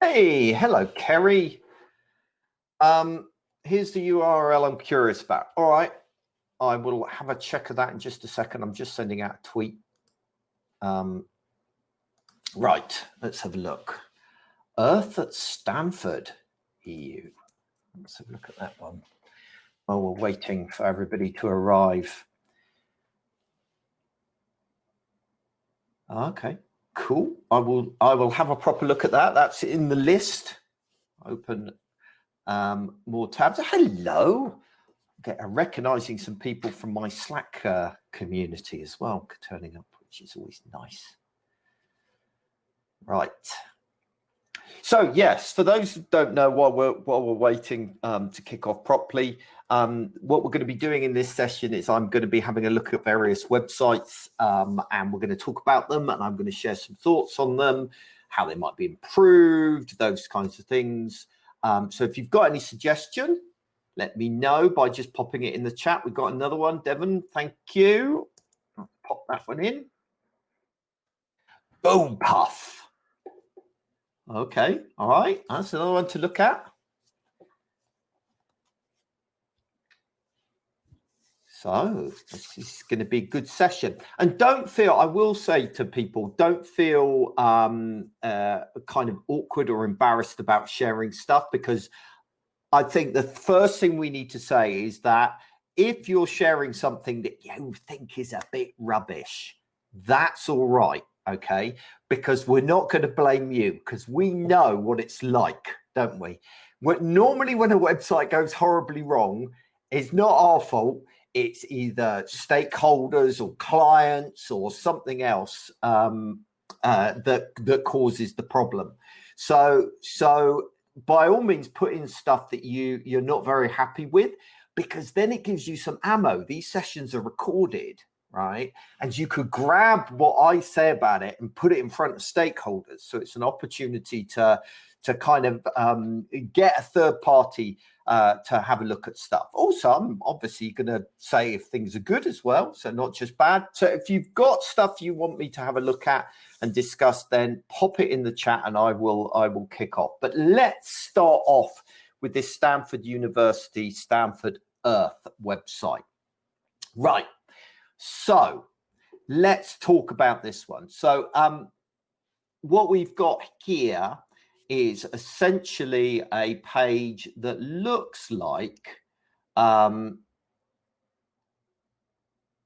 Hey, hello, Kerry. Here's the URL I'm curious about. All right, I will have a check of that in just a second. I'm just sending out a tweet. Right, let's have a look. Earth at Stanford, EU. Let's have a look at that one while we're waiting for everybody to arrive. Okay, cool. I will have a proper look at that. That's in the list. Open more tabs. Hello. Recognizing some people from my Slack community as well turning up, which is always nice. Right. So yes, for those who don't know, while we're waiting to kick off properly, what we're going to be doing in this session is I'm going to be having a look at various websites, and we're going to talk about them, and I'm going to share some thoughts on them, how they might be improved, those kinds of things. So if you've got any suggestion, let me know by just popping it in the chat. We've got another one, Devon. Thank you. I'll pop that one in. Boom puff. Okay, all right. That's another one to look at. So this is going to be a good session. And don't feel, I will say to people, don't feel kind of awkward or embarrassed about sharing stuff, because I think the first thing we need to say is that if you're sharing something that you think is a bit rubbish, that's all right, okay? Because we're not going to blame you, because we know what it's like, don't we? Normally when a website goes horribly wrong, it's not our fault. It's either stakeholders or clients or something else that causes the problem. So by all means, put in stuff that you're not very happy with, because then it gives you some ammo. These sessions are recorded, right? And you could grab what I say about it and put it in front of stakeholders. So it's an opportunity to kind of get a third party to have a look at stuff. Also, I'm obviously going to say if things are good as well, so not just bad. So if you've got stuff you want me to have a look at and discuss, then pop it in the chat and I will kick off. But let's start off with this Stanford University, Stanford Earth website. Right. So let's talk about this one. So what we've got here is essentially a page that looks like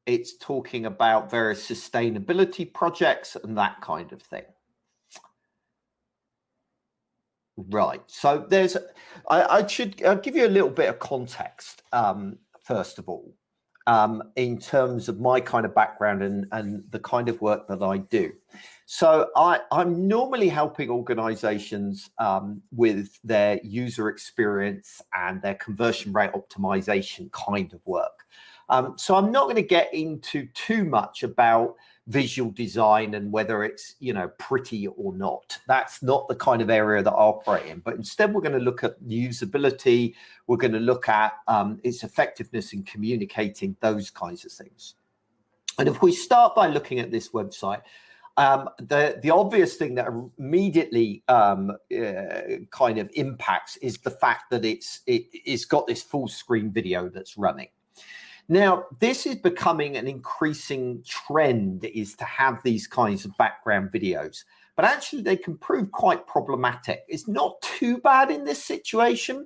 it's talking about various sustainability projects and that kind of thing. Right. So there's, I'll give you a little bit of context, first of all, in terms of my kind of background and the kind of work that I do. So I'm normally helping organizations with their user experience and their conversion rate optimization kind of work. So I'm not going to get into too much about visual design and whether it's, you know, pretty or not. That's not the kind of area that I operate in. But instead, we're going to look at usability. We're going to look at its effectiveness in communicating, those kinds of things. And if we start by looking at this website, the obvious thing that immediately kind of impacts is the fact that it's got this full screen video that's running. Now, this is becoming an increasing trend, is to have these kinds of background videos, but actually they can prove quite problematic. It's not too bad in this situation,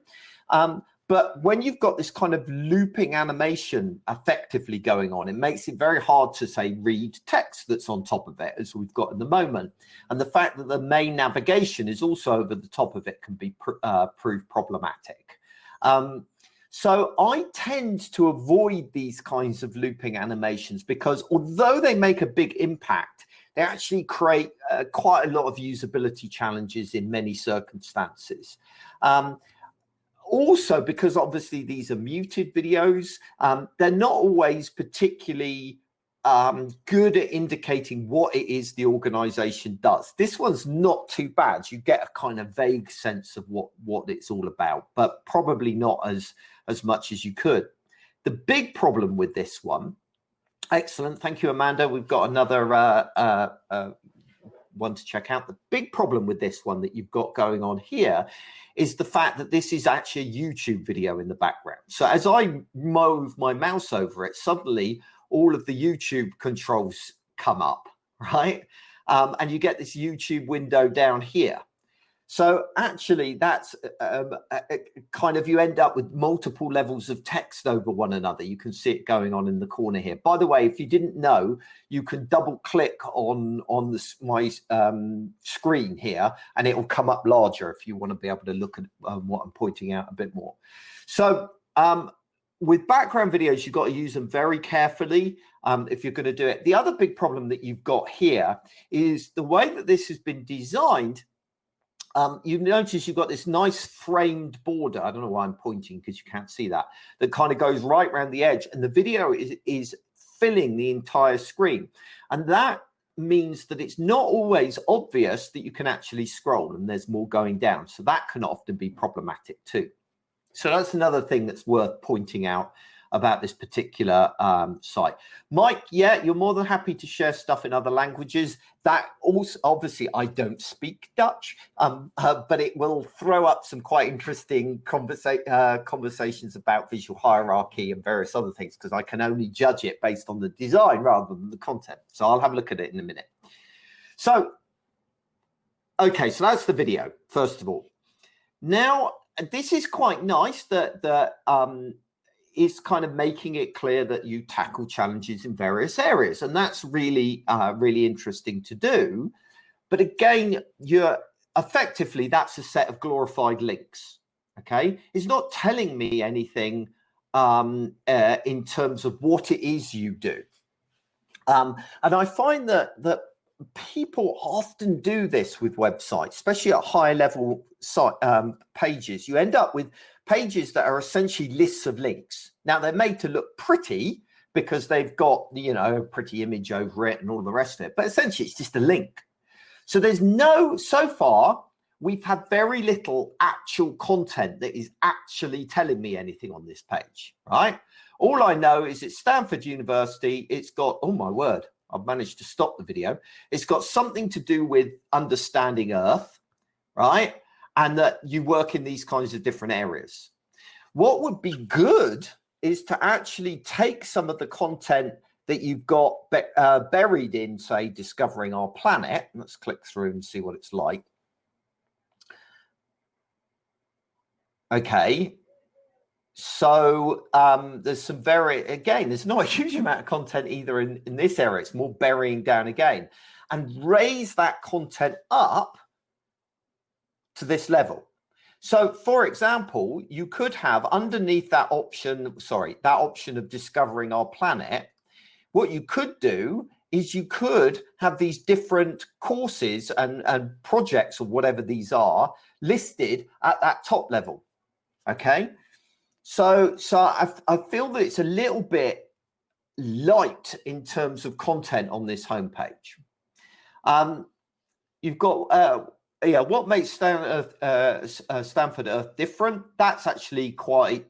but when you've got this kind of looping animation effectively going on, it makes it very hard to, say, read text that's on top of it, as we've got at the moment. And the fact that the main navigation is also over the top of it can be proved problematic. So I tend to avoid these kinds of looping animations because although they make a big impact, they actually create quite a lot of usability challenges in many circumstances. Also, because obviously these are muted videos, they're not always particularly good at indicating what it is the organization does. This one's not too bad. You get a kind of vague sense of what it's all about, but probably not as much as you could. The big problem with this one, excellent, thank you, Amanda. We've got another one to check out. The big problem with this one that you've got going on here is the fact that this is actually a YouTube video in the background. So as I move my mouse over it, suddenly all of the YouTube controls come up, right? And you get this YouTube window down here. So actually that's kind of, you end up with multiple levels of text over one another. You can see it going on in the corner here. By the way, if you didn't know, you can double click on my screen here and it will come up larger if you want to be able to look at what I'm pointing out a bit more. So with background videos, you've got to use them very carefully if you're going to do it. The other big problem that you've got here is the way that this has been designed. You notice you've got this nice framed border. I don't know why I'm pointing because you can't see that. That kind of goes right around the edge, and the video is filling the entire screen. And that means that it's not always obvious that you can actually scroll, and there's more going down. So that can often be problematic too. So that's another thing that's worth pointing out about this particular site. Mike, yeah, you're more than happy to share stuff in other languages. That also, obviously, I don't speak Dutch, but it will throw up some quite interesting conversations about visual hierarchy and various other things, because I can only judge it based on the design rather than the content. So I'll have a look at it in a minute. So, okay, so that's the video, first of all. Now, this is quite nice that is kind of making it clear that you tackle challenges in various areas. And that's really, really interesting to do. But again, you're effectively, that's a set of glorified links. Okay. It's not telling me anything in terms of what it is you do. And I find that people often do this with websites, especially at high level site pages. You end up with pages that are essentially lists of links. Now they're made to look pretty because they've got, you know, a pretty image over it and all the rest of it, but essentially it's just a link. So there's so far we've had very little actual content that is actually telling me anything on this page, right? All I know is it's Stanford University. It's got, oh my word, I've managed to stop the video. It's got something to do with understanding Earth, right? And that you work in these kinds of different areas. What would be good is to actually take some of the content that you've got buried in, say, Discovering Our Planet. Let's click through and see what it's like. Okay. So there's some again, there's not a huge amount of content either in this area. It's more burying down again, and raise that content up to this level. So for example, you could have underneath that option, that option of Discovering Our Planet, what you could do is you could have these different courses and projects or whatever these are listed at that top level. Okay. So I feel that it's a little bit light in terms of content on this homepage. You've got, yeah, what makes Stanford Earth different? That's actually quite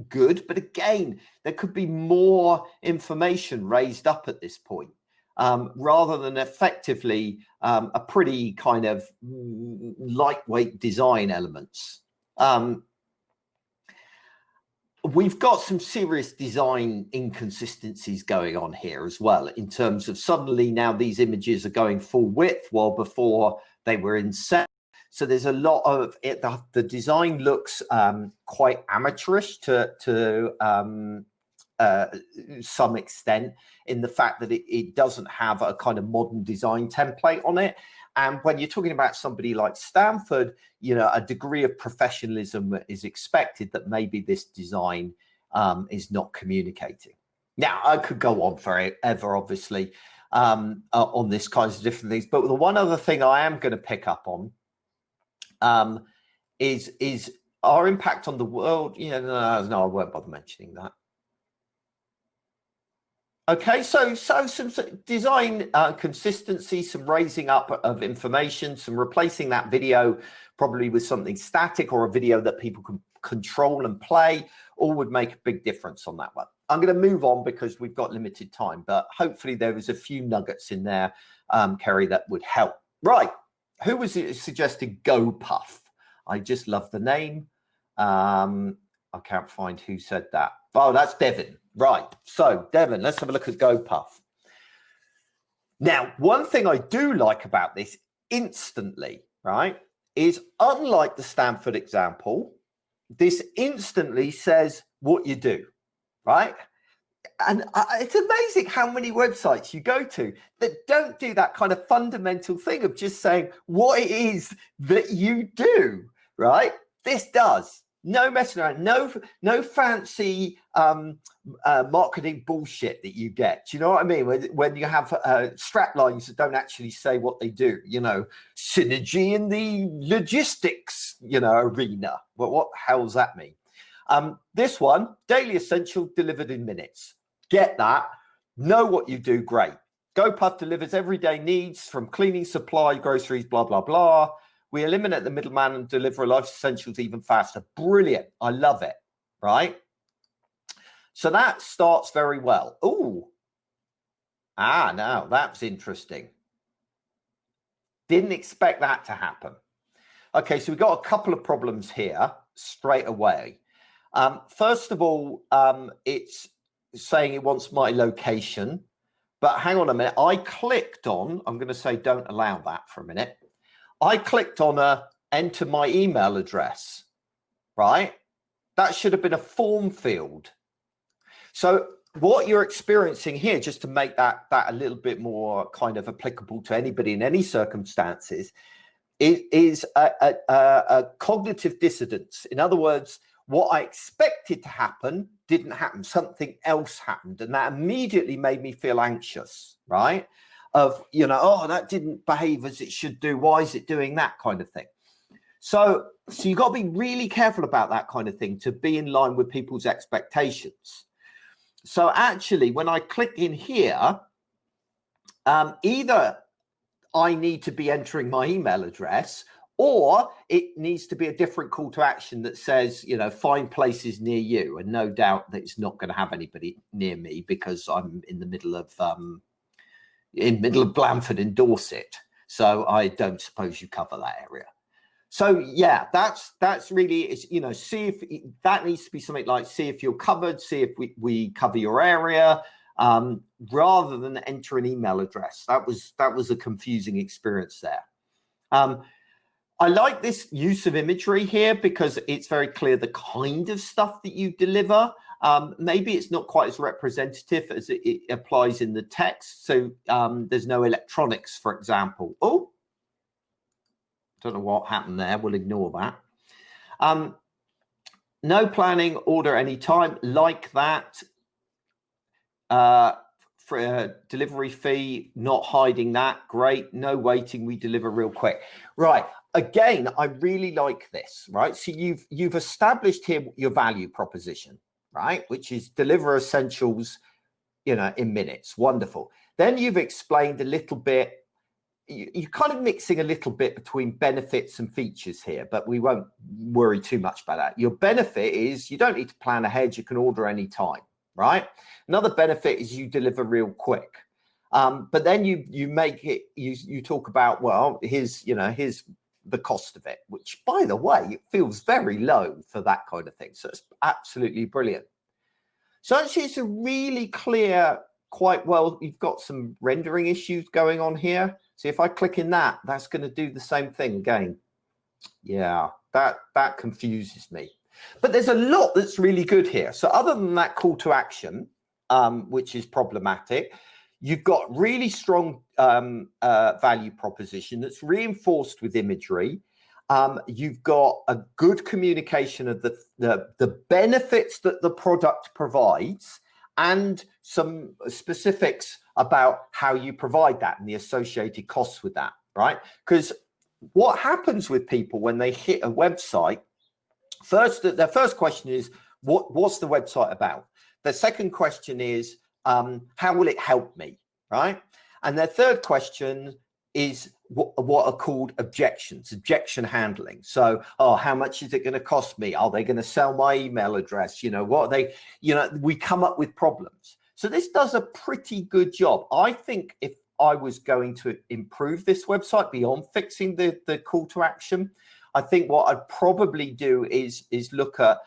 good. But again, there could be more information raised up at this point, rather than effectively a pretty kind of lightweight design elements. We've got some serious design inconsistencies going on here as well, in terms of suddenly now these images are going full width while before they were in set. So there's a lot of it. The design looks quite amateurish to some extent, in the fact that it doesn't have a kind of modern design template on it. And when you're talking about somebody like Stanford, you know, a degree of professionalism is expected that maybe this design is not communicating. Now, I could go on forever, obviously, on this kinds of different things. But the one other thing I am going to pick up on is our impact on the world. Yeah, no, I won't bother mentioning that. Okay, so some design consistency, some raising up of information, some replacing that video probably with something static or a video that people can control and play, all would make a big difference on that one. I'm going to move on because we've got limited time, but hopefully there was a few nuggets in there, Kerry, that would help. Right. Who was it suggested GoPuff? I just love the name. I can't find who said that. Oh, that's Devin. Right. So Devin, let's have a look at GoPuff. Now, one thing I do like about this instantly, right, is unlike the Stanford example, this instantly says what you do, right? And it's amazing how many websites you go to that don't do that kind of fundamental thing of just saying what it is that you do, right? This does. No messing around, no fancy marketing bullshit that you get. Do you know what I mean? When you have strap lines that don't actually say what they do, you know, synergy in the logistics, you know, arena. Well, what the hell does that mean? This one, daily essential delivered in minutes. Get that. Know what you do. Great. GoPuff delivers everyday needs from cleaning, supply, groceries, blah, blah, blah. We eliminate the middleman and deliver life essentials even faster. Brilliant. I love it. Right. So that starts very well. Ooh. Now that's interesting. Didn't expect that to happen. Okay, so we've got a couple of problems here straight away. First of all, it's saying it wants my location, but hang on a minute. I clicked on, I'm going to say don't allow that for a minute. I clicked on enter my email address, right? That should have been a form field. So what you're experiencing here, just to make that a little bit more kind of applicable to anybody in any circumstances, is a cognitive dissonance. In other words, what I expected to happen didn't happen. Something else happened, and that immediately made me feel anxious, right? Of, you know, oh, that didn't behave as it should do. Why is it doing that kind of thing? So you've got to be really careful about that kind of thing to be in line with people's expectations. So actually, when I click in here, either I need to be entering my email address, or it needs to be a different call to action that says, you know, find places near you. And no doubt that it's not going to have anybody near me because I'm in the middle of Blandford in Dorset. So I don't suppose you cover that area. So yeah, that's really, it's, you know, see if that needs to be something like, see if you're covered, see if we cover your area, rather than enter an email address. That was a confusing experience there. I like this use of imagery here because it's very clear the kind of stuff that you deliver. Maybe it's not quite as representative as it applies in the text. So there's no electronics, for example. Oh, don't know what happened there. We'll ignore that. No planning, order anytime, like that. For a delivery fee, not hiding that. Great. No waiting. We deliver real quick. Right. Again, I really like this, right? So you've established here your value proposition, right? Which is deliver essentials, you know, in minutes. Wonderful. Then you've explained a little bit. You're kind of mixing a little bit between benefits and features here, but we won't worry too much about that. Your benefit is you don't need to plan ahead. You can order any time, right? Another benefit is you deliver real quick. But then you make it, you talk about, well, here's the cost of it, which, by the way, it feels very low for that kind of thing. So it's absolutely brilliant. So actually it's a really clear, quite well, you've got some rendering issues going on here. So if I click in that, that's going to do the same thing again. Yeah, that confuses me. But there's a lot that's really good here. So other than that call to action, which is problematic, you've got really strong value proposition that's reinforced with imagery. You've got a good communication of the benefits that the product provides and some specifics about how you provide that and the associated costs with that, right? Because what happens with people when they hit a website, their first question is, what's the website about? The second question is, how will it help me, right? And their third question is what are called objections, objection handling. So, oh, how much is it going to cost me? Are they going to sell my email address? You know, what are they, you know, we come up with problems. So this does a pretty good job. I think if I was going to improve this website beyond fixing the call to action, I think what I'd probably do is look at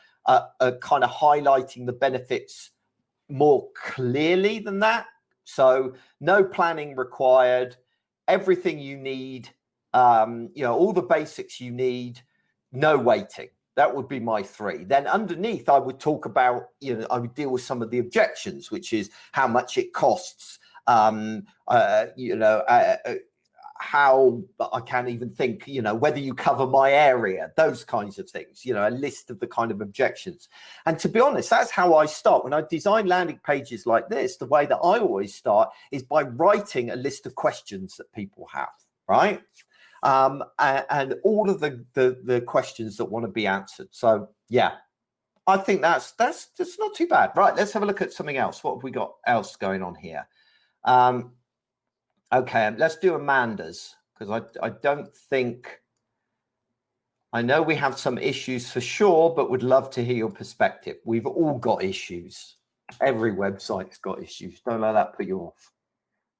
kind of highlighting the benefits more clearly than that. So no planning required, everything you need, all the basics you need, no waiting. That would be my 3. Then underneath, I would talk about, I would deal with some of the objections, which is how much it costs, how I can't even think, whether you cover my area, those kinds of things, a list of the kind of objections. And to be honest, that's how I start. When I design landing pages like this, the way that I always start is by writing a list of questions that people have, right? And all of the questions that want to be answered. So yeah, I think that's not too bad. Right, let's have a look at something else. What have we got else going on here? Okay, let's do Amanda's, because I don't think, I know we have some issues for sure, but would love to hear your perspective. We've all got issues. Every website's got issues. Don't let that put you off.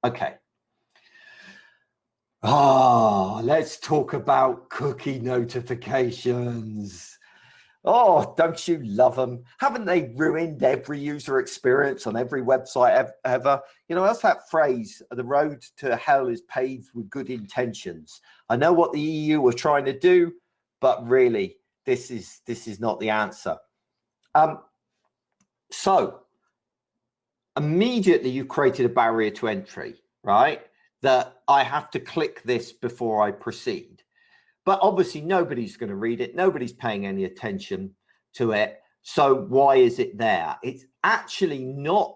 Okay. Let's talk about cookie notifications. Oh, don't you love them? Haven't they ruined every user experience on every website ever? That's that phrase, the road to hell is paved with good intentions. I know what the EU were trying to do, but really, this is not the answer. So immediately you've created a barrier to entry, right? That I have to click this before I proceed. But obviously nobody's going to read it. Nobody's paying any attention to it. So why is it there? It's actually not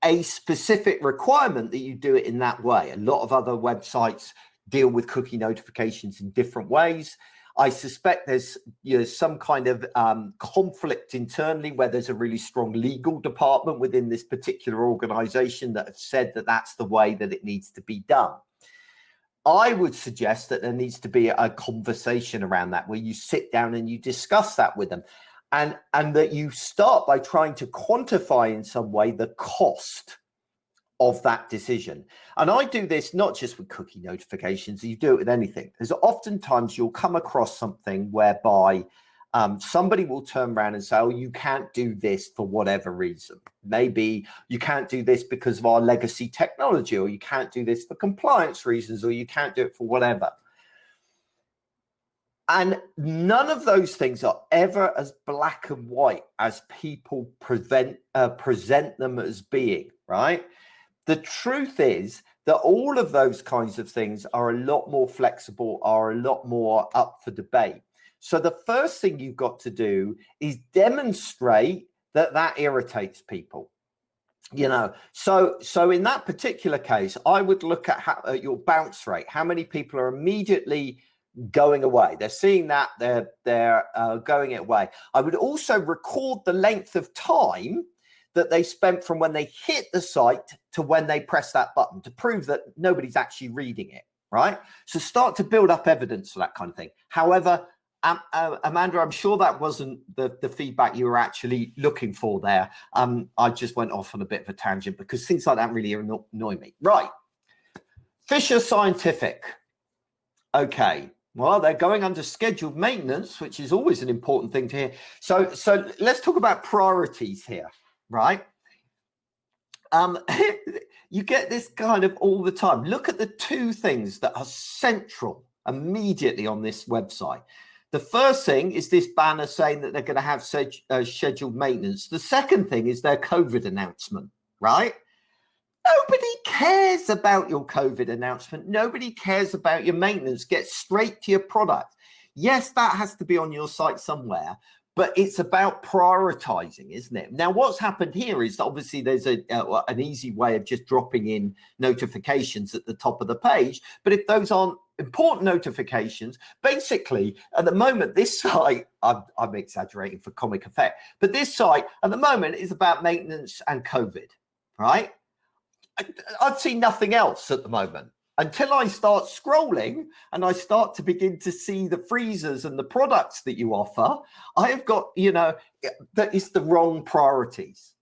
a specific requirement that you do it in that way. A lot of other websites deal with cookie notifications in different ways. I suspect there's some kind of conflict internally where there's a really strong legal department within this particular organization that have said that that's the way that it needs to be done. I would suggest that there needs to be a conversation around that where you sit down and you discuss that with them, and that you start by trying to quantify in some way the cost of that decision. And I do this not just with cookie notifications, you do it with anything. Because oftentimes you'll come across something whereby somebody will turn around and say, oh, you can't do this for whatever reason. Maybe you can't do this because of our legacy technology, or you can't do this for compliance reasons, or you can't do it for whatever. And none of those things are ever as black and white as people present them as being, right? The truth is that all of those kinds of things are a lot more flexible, are a lot more up for debate. So the first thing you've got to do is demonstrate that that irritates people. So in that particular case, I would look at your bounce rate. How many people are immediately going away? They're seeing that, they're going away. I would also record the length of time that they spent from when they hit the site to when they press that button to prove that nobody's actually reading it, right? So start to build up evidence for that kind of thing. However, Amanda, I'm sure that wasn't the feedback you were actually looking for there. I just went off on a bit of a tangent because things like that really annoy me. Right, Fisher Scientific. Okay, well, they're going under scheduled maintenance, which is always an important thing to hear. So let's talk about priorities here. Right. You get this kind of all the time. Look at the two things that are central immediately on this website. The first thing is this banner saying that they're going to have scheduled maintenance. The second thing is their COVID announcement, right? Nobody cares about your COVID announcement. Nobody cares about your maintenance. Get straight to your product. Yes, that has to be on your site somewhere, but it's about prioritizing, isn't it? Now, what's happened here is obviously there's an easy way of just dropping in notifications at the top of the page. But if those aren't important notifications, basically, at the moment, this site, I'm exaggerating for comic effect, but this site at the moment is about maintenance and COVID, right? I'd see nothing else at the moment. Until I start scrolling and I start to begin to see the freezers and the products that you offer, I have got, that is the wrong priorities.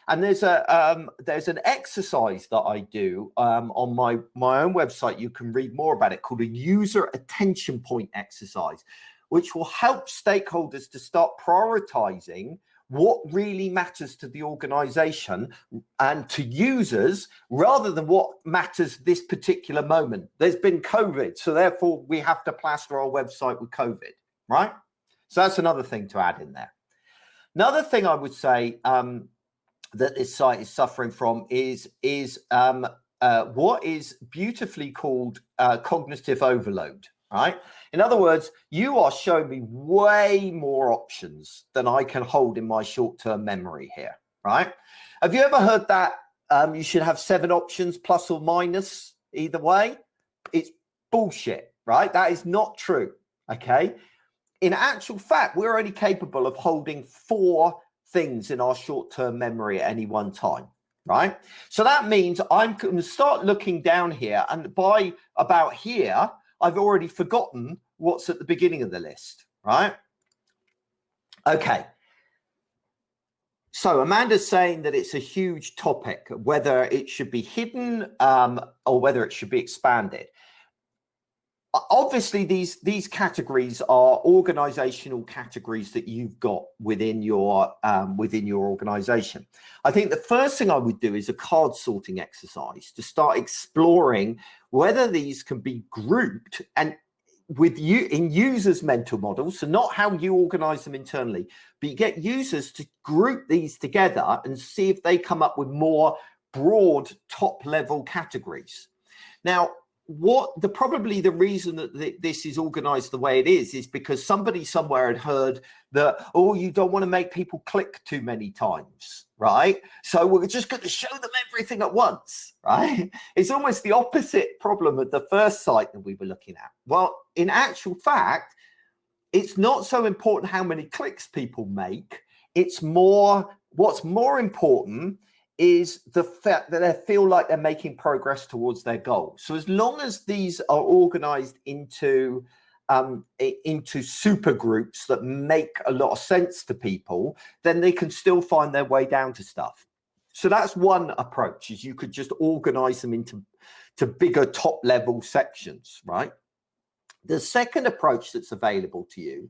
And there's an exercise that I do on my own website. You can read more about it, called a user attention point exercise, which will help stakeholders to start prioritizing what really matters to the organization and to users rather than what matters this particular moment. There's been COVID, so therefore we have to plaster our website with COVID, right? So that's another thing to add in there. Another thing I would say that this site is suffering from is what is beautifully called cognitive overload, right? In other words, you are showing me way more options than I can hold in my short-term memory here, right? Have you ever heard that you should have 7 options plus or minus either way? It's bullshit, right? That is not true, okay? In actual fact, we're only capable of holding 4 things in our short-term memory at any one time, right? So that means I'm going to start looking down here, and by about here, I've already forgotten what's at the beginning of the list, right? Okay. So Amanda's saying that it's a huge topic, whether it should be hidden or whether it should be expanded. Obviously, these categories are organizational categories that you've got within your organization. I think the first thing I would do is a card sorting exercise to start exploring whether these can be grouped and with you in users' mental models. So not how you organize them internally, but you get users to group these together and see if they come up with more broad top level categories. Now, probably the reason that this is organized the way it is because somebody somewhere had heard that, oh, you don't want to make people click too many times, right? So we're just going to show them everything at once, right? It's almost the opposite problem of the first site that we were looking at. Well, in actual fact, it's not so important how many clicks people make. It's what's more important is the fact that they feel like they're making progress towards their goal. So as long as these are organized into super groups that make a lot of sense to people, then they can still find their way down to stuff. So that's one approach, is you could just organize them into bigger top level sections, right? The second approach that's available to you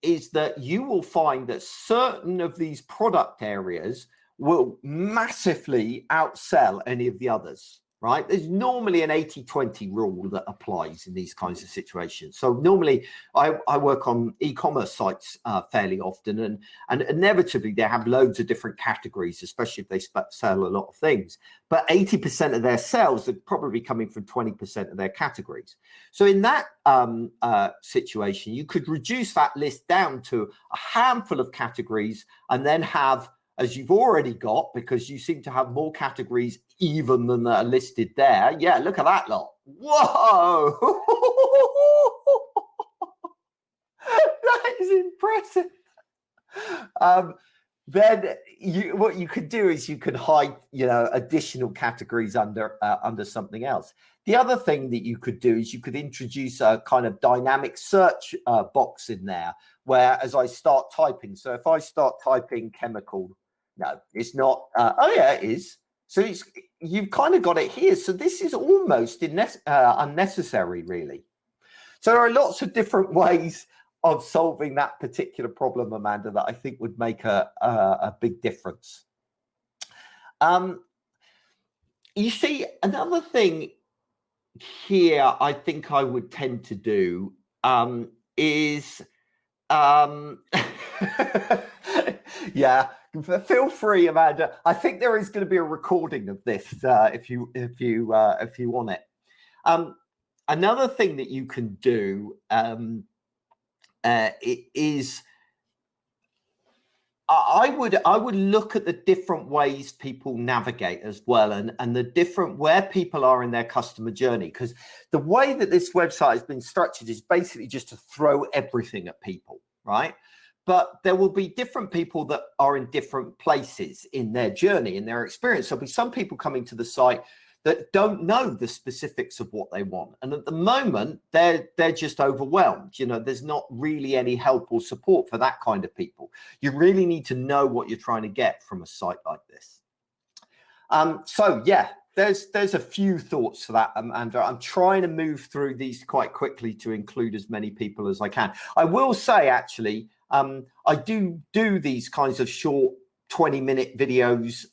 is that you will find that certain of these product areas will massively outsell any of the others, right? There's normally an 80-20 rule that applies in these kinds of situations. So normally I work on e-commerce sites fairly often, and inevitably they have loads of different categories, especially if they sell a lot of things. But 80% of their sales are probably coming from 20% of their categories. So in that situation, you could reduce that list down to a handful of categories and then have, as you've already got, because you seem to have more categories even than that are listed there. Yeah, look at that lot. Whoa! That is impressive. Then what you could do is you could hide, additional categories under something else. The other thing that you could do is you could introduce a kind of dynamic search box in there, where as I start typing, so if I start typing chemical, no, it's not. Oh yeah, it is. So you've kind of got it here. So this is almost unnecessary, really. So there are lots of different ways of solving that particular problem, Amanda, that I think would make a big difference. You see, another thing here I think I would tend to do is, yeah, feel free, Amanda. I think there is going to be a recording of this if you want it. Another thing that you can do is I would look at the different ways people navigate as well, and the different where people are in their customer journey, because the way that this website has been structured is basically just to throw everything at people, right? But there will be different people that are in different places in their journey, in their experience. There'll be some people coming to the site that don't know the specifics of what they want. And at the moment, they're just overwhelmed. You know, there's not really any help or support for that kind of people. You really need to know what you're trying to get from a site like this. So yeah, there's a few thoughts to that, Andrew. I'm trying to move through these quite quickly to include as many people as I can. I will say, actually, I do these kinds of short 20-minute videos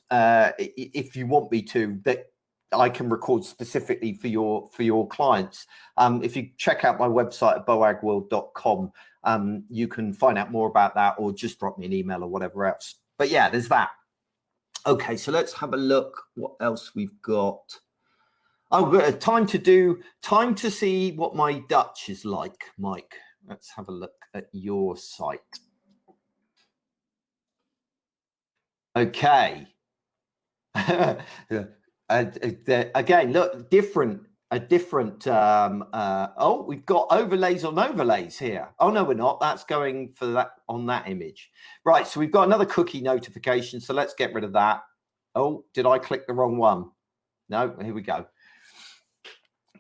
if you want me to, that I can record specifically for your clients. If you check out my website at boagworld.com, you can find out more about that, or just drop me an email or whatever else. But yeah, there's that. Okay, so let's have a look what else we've got. Oh, time to see what my Dutch is like, Mike. Let's have a look at your site. Okay. Again, look, a different oh, we've got overlays on overlays here. Oh no, we're not. That's going for that on that image. Right, so we've got another cookie notification, so let's get rid of that. Oh, did I click the wrong one? No, here we go.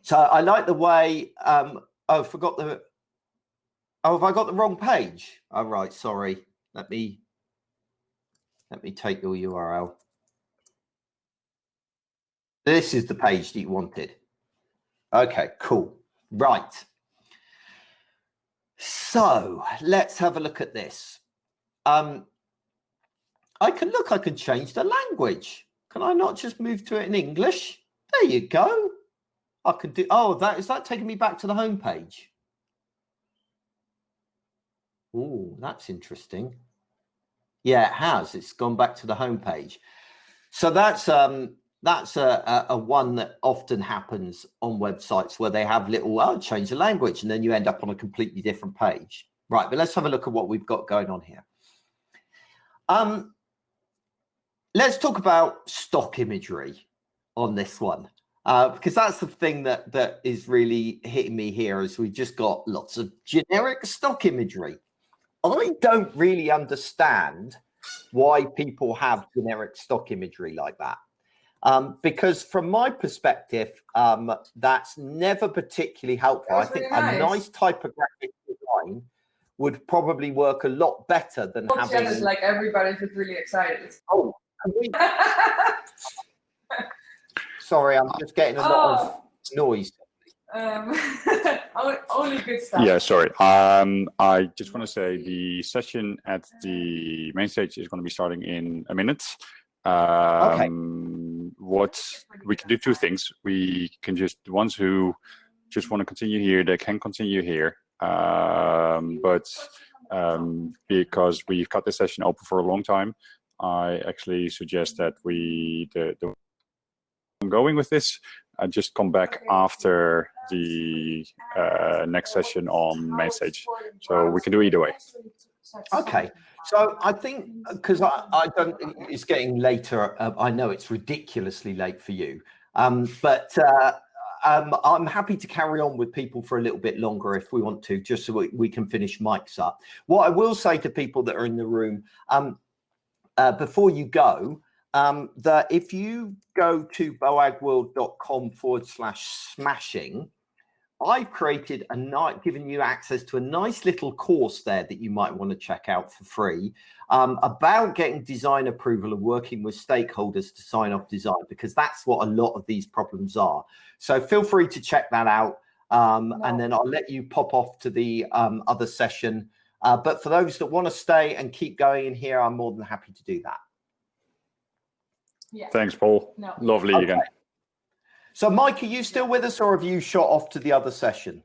So I like the way oh, forgot the oh, have I got the wrong page? Oh right, sorry. Let me take your URL. This is the page that you wanted. Okay, cool. Right. So let's have a look at this. I can change the language. Can I not just move to it in English? There you go. I can do, oh, is that taking me back to the home page? Oh, that's interesting. Yeah, it has. It's gone back to the home page. So that's a one that often happens on websites where they have little, oh, change the language, and then you end up on a completely different page. Right, but let's have a look at what we've got going on here. Let's talk about stock imagery on this one, because that's the thing that is really hitting me here, is we've just got lots of generic stock imagery. I don't really understand why people have generic stock imagery like that. Because from my perspective, that's never particularly helpful. I think a nice typographic design would probably work a lot better than having. Jealous, like everybody's just really excited. Oh, sorry, I'm just getting a lot of noise. Only good stuff. Yeah, sorry. I just want to say the session at the main stage is going to be starting in a minute. Okay. What we can do, two things. We can just, the ones who just want to continue here, they can continue here. But because we've got this session open for a long time, I actually suggest that we going with this and just come back after the next session on main stage. So we can do either way. Okay. So I think, because I don't, it's getting later. I know it's ridiculously late for you, but I'm happy to carry on with people for a little bit longer if we want to, just so we can finish Mike's up. What I will say to people that are in the room before you go, that if you go to boagworld.com/smashing, I've created given you access to a nice little course there that you might want to check out for free about getting design approval and working with stakeholders to sign off design, because that's what a lot of these problems are. So feel free to check that out, and then I'll let you pop off to the other session. But for those that want to stay and keep going in here, I'm more than happy to do that. Yeah. Thanks, Paul. No. Lovely again. So, Mike, are you still with us, or have you shot off to the other session?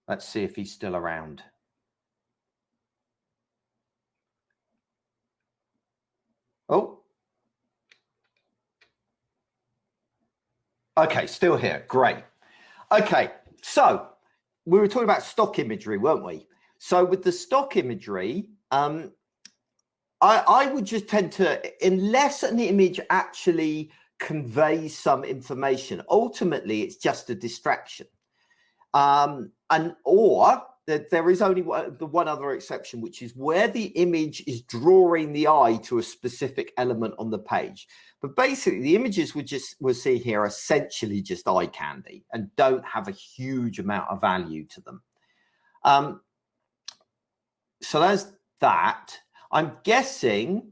Let's see if he's still around. Oh. Okay, still here. Great. Okay, so we were talking about stock imagery, weren't we? So with the stock imagery, I would just tend to, unless an image actually conveys some information, ultimately it's just a distraction, or there is only the one other exception, which is where the image is drawing the eye to a specific element on the page. But basically, the images we're seeing here are essentially just eye candy and don't have a huge amount of value to them. So there's that. I'm guessing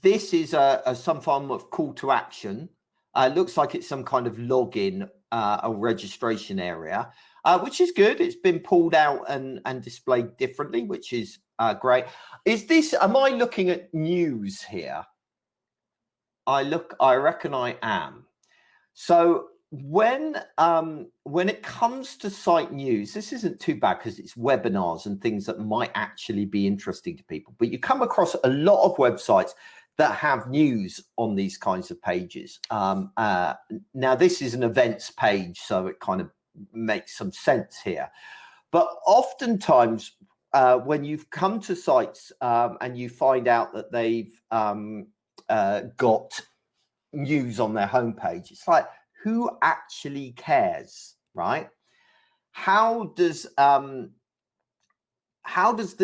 this is some form of call to action. It looks like it's some kind of login or registration area, which is good. It's been pulled out and displayed differently, which is great. Am I looking at news here? I reckon I am. So when it comes to site news, this isn't too bad because it's webinars and things that might actually be interesting to people. But you come across a lot of websites that have news on these kinds of pages. Now, this is an events page, so it kind of makes some sense here. But oftentimes, when you've come to sites and you find out that they've got news on their homepage, it's like, who actually cares, right? How does the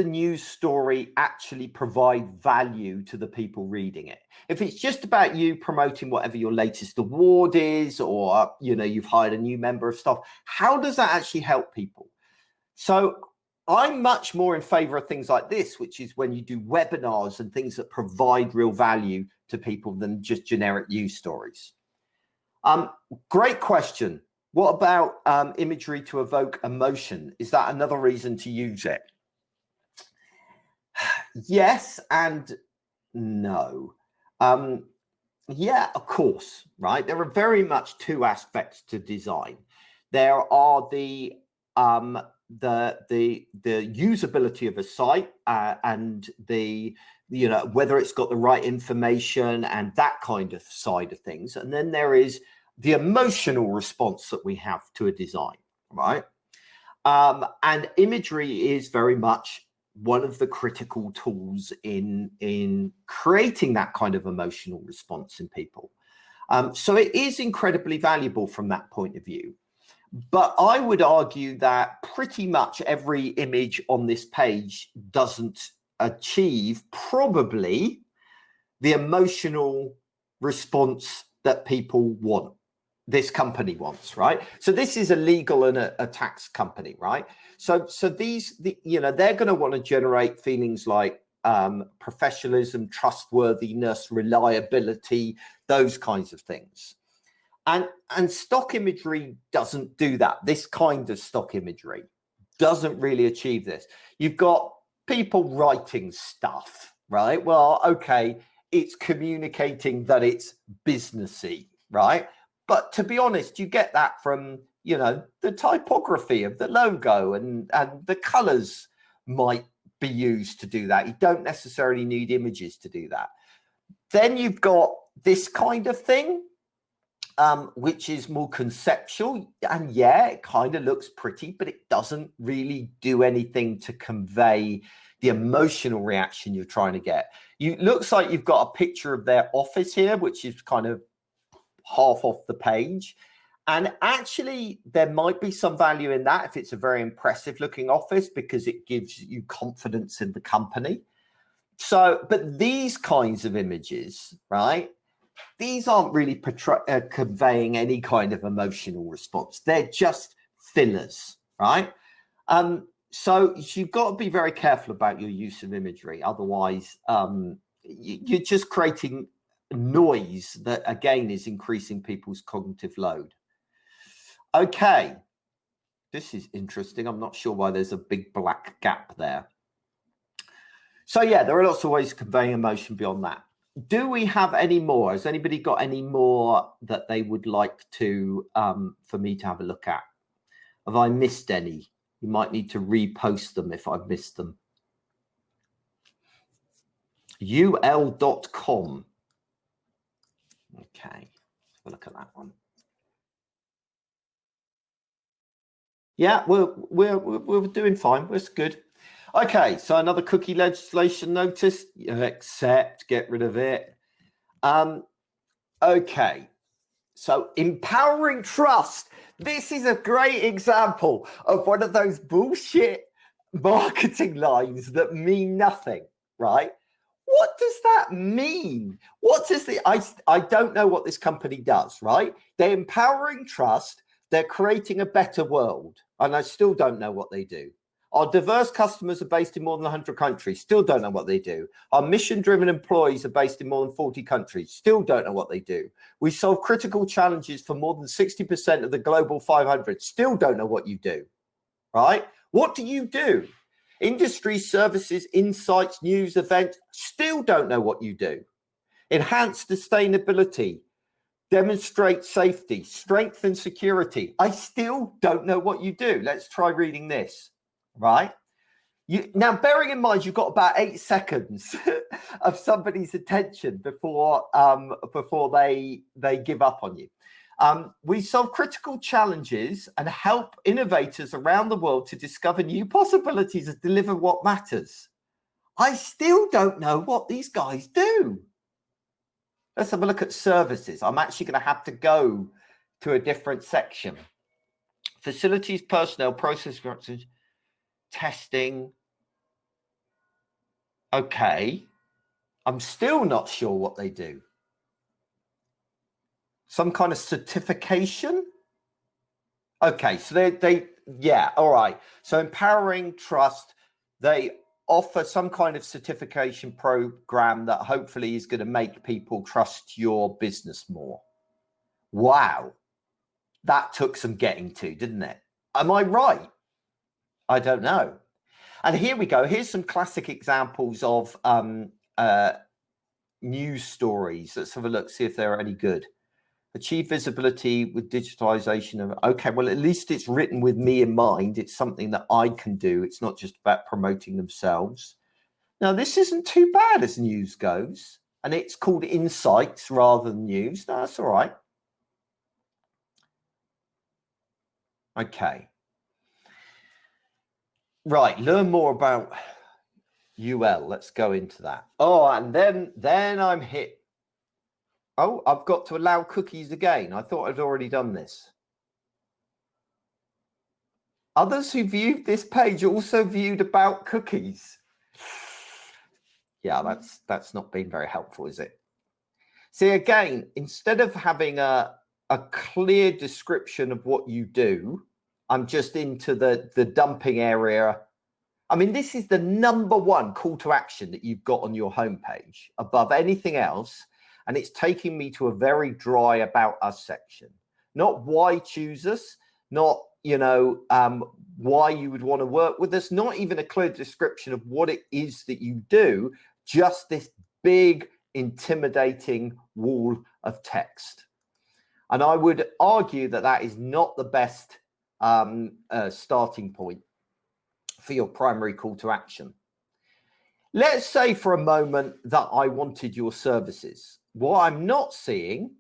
news story actually provide value to the people reading it? If it's just about you promoting whatever your latest award is, or you've hired a new member of staff, how does that actually help people? So I'm much more in favor of things like this, which is when you do webinars and things that provide real value to people than just generic news stories. Great question. What about imagery to evoke emotion? Is that another reason to use it? Yes and no. Yeah, of course, right? There are very much two aspects to design. There are the usability of a site and the whether it's got the right information and that kind of side of things, and then there is the emotional response that we have to a design, right? And imagery is very much one of the critical tools in creating that kind of emotional response in people. So it is incredibly valuable from that point of view. But I would argue that pretty much every image on this page doesn't achieve probably the emotional response that people want, this company wants, right? So this is a legal and a tax company, right? So they're going to want to generate feelings like professionalism, trustworthiness, reliability, those kinds of things. And stock imagery doesn't do that. This kind of stock imagery doesn't really achieve this. You've got people writing stuff, right? Well, okay, it's communicating that it's businessy, right? But to be honest, you get that from, the typography of the logo and the colors might be used to do that. You don't necessarily need images to do that. Then you've got this kind of thing, which is more conceptual. And yeah, it kind of looks pretty, but it doesn't really do anything to convey the emotional reaction you're trying to get. Looks like you've got a picture of their office here, which is kind of half off the page. And actually, there might be some value in that if it's a very impressive looking office, because it gives you confidence in the company. So, but these kinds of images, right? These aren't really conveying any kind of emotional response. They're just fillers, right? So you've got to be very careful about your use of imagery. Otherwise, you're just creating noise that, again, is increasing people's cognitive load. Okay, this is interesting. I'm not sure why there's a big black gap there. So yeah, there are lots of ways of conveying emotion beyond that. Do we have any more? Has anybody got any more that they would like to for me to have a look at? Have I missed any? You might need to repost them if I've missed them. ul.com. Okay, let's have a look at that one. Yeah, we're doing fine. It's good. Okay, so another cookie legislation notice. Accept, get rid of it. Okay, So empowering trust. This is a great example of one of those bullshit marketing lines that mean nothing, right? What does that mean? What does I don't know what this company does, right? They're empowering trust. They're creating a better world. And I still don't know what they do. Our diverse customers are based in more than 100 countries. Still don't know what they do. Our mission-driven employees are based in more than 40 countries. Still don't know what they do. We solve critical challenges for more than 60% of the global 500. Still don't know what you do, right? What do you do? Industry, services, insights, news, events. Still don't know what you do. Enhance sustainability. Demonstrate safety. Strengthen security. I still don't know what you do. Let's try reading this. Right? Now, bearing in mind, you've got about 8 seconds of somebody's attention before they give up on you. We solve critical challenges and help innovators around the world to discover new possibilities and deliver what matters. I still don't know what these guys do. Let's have a look at services. I'm actually going to have to go to a different section. Facilities, personnel, process structures, testing. Okay. I'm still not sure what they do. Some kind of certification? Okay, so yeah, all right. So empowering trust, they offer some kind of certification program that hopefully is going to make people trust your business more. Wow. That took some getting to, didn't it? Am I right? I don't know. And here we go. Here's some classic examples of news stories. Let's have a look, see if they're any good. Achieve visibility with digitalization of, okay, well, at least it's written with me in mind. It's something that I can do. It's not just about promoting themselves. Now, this isn't too bad as news goes. And it's called insights rather than news. No, that's all right. Okay. Right, learn more about UL. Let's go into that. Oh, and then I'm hit. Oh, I've got to allow cookies again. I thought I'd already done this. Others who viewed this page also viewed about cookies. Yeah, that's not been very helpful, is it? See, again, instead of having a clear description of what you do, I'm just into the dumping area. I mean, this is the #1 call to action that you've got on your homepage above anything else. And it's taking me to a very dry about us section. Not why choose us, not, why you would want to work with us, not even a clear description of what it is that you do, just this big, intimidating wall of text. And I would argue that that is not the best starting point for your primary call to action. Let's say for a moment that I wanted your services. What I'm not seeing,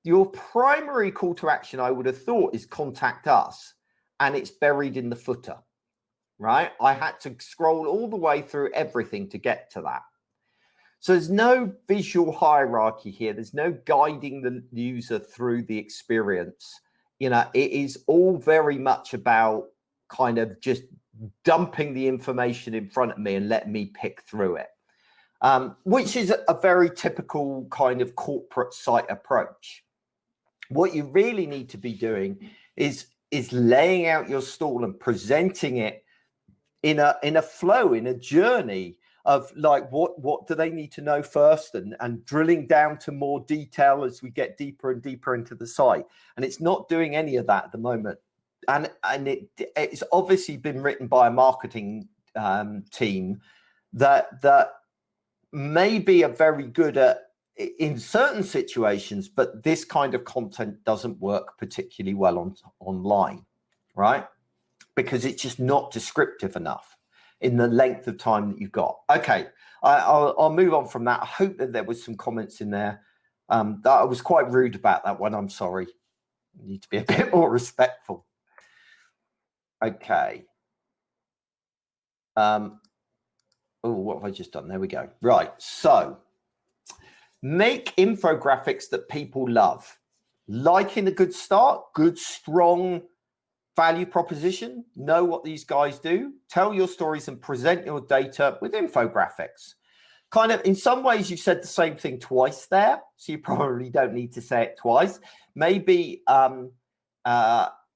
your primary call to action, I would have thought, is contact us, and it's buried in the footer, right? I had to scroll all the way through everything to get to that. So there's no visual hierarchy here. There's no guiding the user through the experience. It is all very much about kind of just dumping the information in front of me and letting me pick through it, which is a very typical kind of corporate site approach. What you really need to be doing is laying out your stall and presenting it in a flow, in a journey of like, what do they need to know first, and drilling down to more detail as we get deeper and deeper into the site. And it's not doing any of that at the moment. And it's obviously been written by a marketing team that maybe are very good at in certain situations, but this kind of content doesn't work particularly well online, right? Because it's just not descriptive enough in the length of time that you've got. Okay, I'll move on from that. I hope that there was some comments in there. That I was quite rude about that one. I'm sorry. I need to be a bit more respectful. Okay. Oh, what have I just done? There we go. Right. So make infographics that people love. Liking a good start, good, strong value proposition. Know what these guys do. Tell your stories and present your data with infographics. Kind of, in some ways, you've said the same thing twice there, so you probably don't need to say it twice. Maybe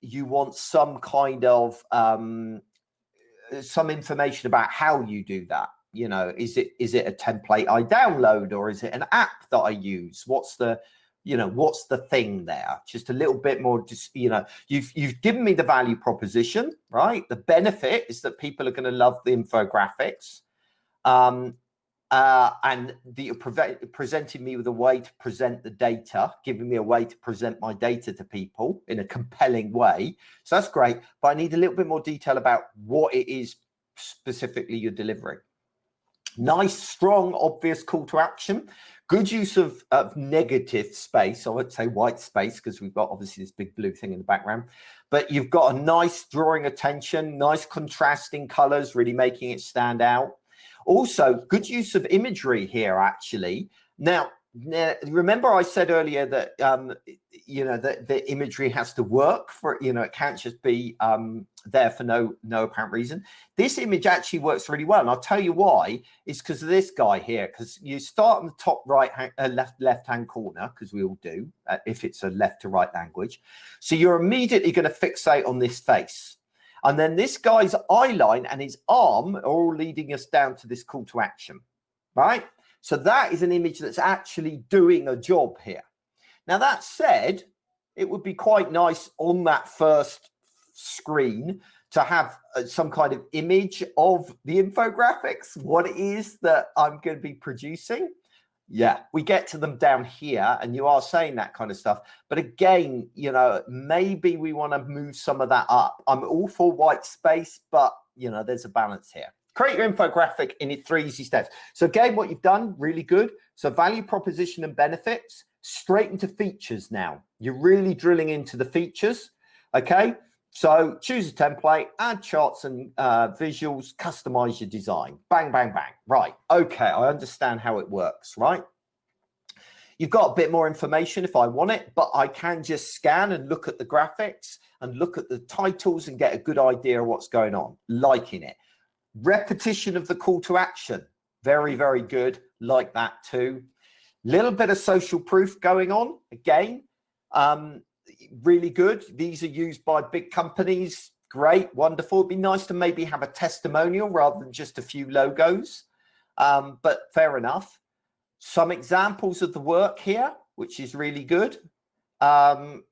you want some kind of some information about how you do that. You know, is it a template I download, or is it an app that I use? What's the, you know, what's the thing there? Just a little bit more, just, you know, you've given me the value proposition, right? The benefit is that people are going to love the infographics. And you're presenting me with a way to present the data, giving me a way to present my data to people in a compelling way. So that's great, but I need a little bit more detail about what it is specifically you're delivering. Nice, strong, obvious call to action. Good use of negative space. I won't say white space because we've got obviously this big blue thing in the background, but you've got a nice drawing attention, nice contrasting colors, really making it stand out. Also, good use of imagery here, actually. Now, remember I said earlier that, you know, that the imagery has to work for, you know, it can't just be there for no apparent reason. This image actually works really well. And I'll tell you why. It's because of this guy here, because you start on the top right hand, left-hand corner, because we all do, if it's a left to right language. So you're immediately going to fixate on this face. And then this guy's eye line and his arm are all leading us down to this call to action, right? So that is an image that's actually doing a job here. Now, that said, it would be quite nice on that first screen to have some kind of image of the infographics, what it is that I'm going to be producing. Yeah, we get to them down here, and you are saying that kind of stuff. But again, you know, maybe we want to move some of that up. I'm all for white space, but, you know, there's a balance here. Create your infographic in 3 easy steps. So again, what you've done, really good. So value proposition and benefits, straight into features now. You're really drilling into the features, okay? So choose a template, add charts and visuals, customize your design. Bang, bang, bang. Right, okay, I understand how it works, right? You've got a bit more information if I want it, but I can just scan and look at the graphics and look at the titles and get a good idea of what's going on. Liking it. Repetition of the call to action. Very, very good. Like that too. Little bit of social proof going on. Again, really good. These are used by big companies. Great, wonderful. It'd be nice to maybe have a testimonial rather than just a few logos, but fair enough. Some examples of the work here, which is really good. And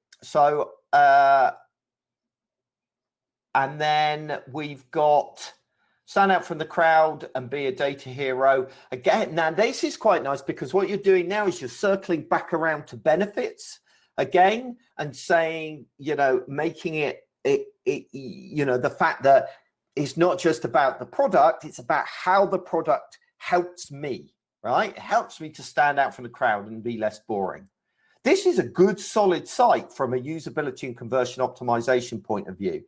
then we've got stand out from the crowd and be a data hero. Again, now this is quite nice because what you're doing now is you're circling back around to benefits again and saying, you know, making it, you know, the fact that it's not just about the product, it's about how the product helps me, right? It helps me to stand out from the crowd and be less boring. This is a good solid site from a usability and conversion optimization point of view.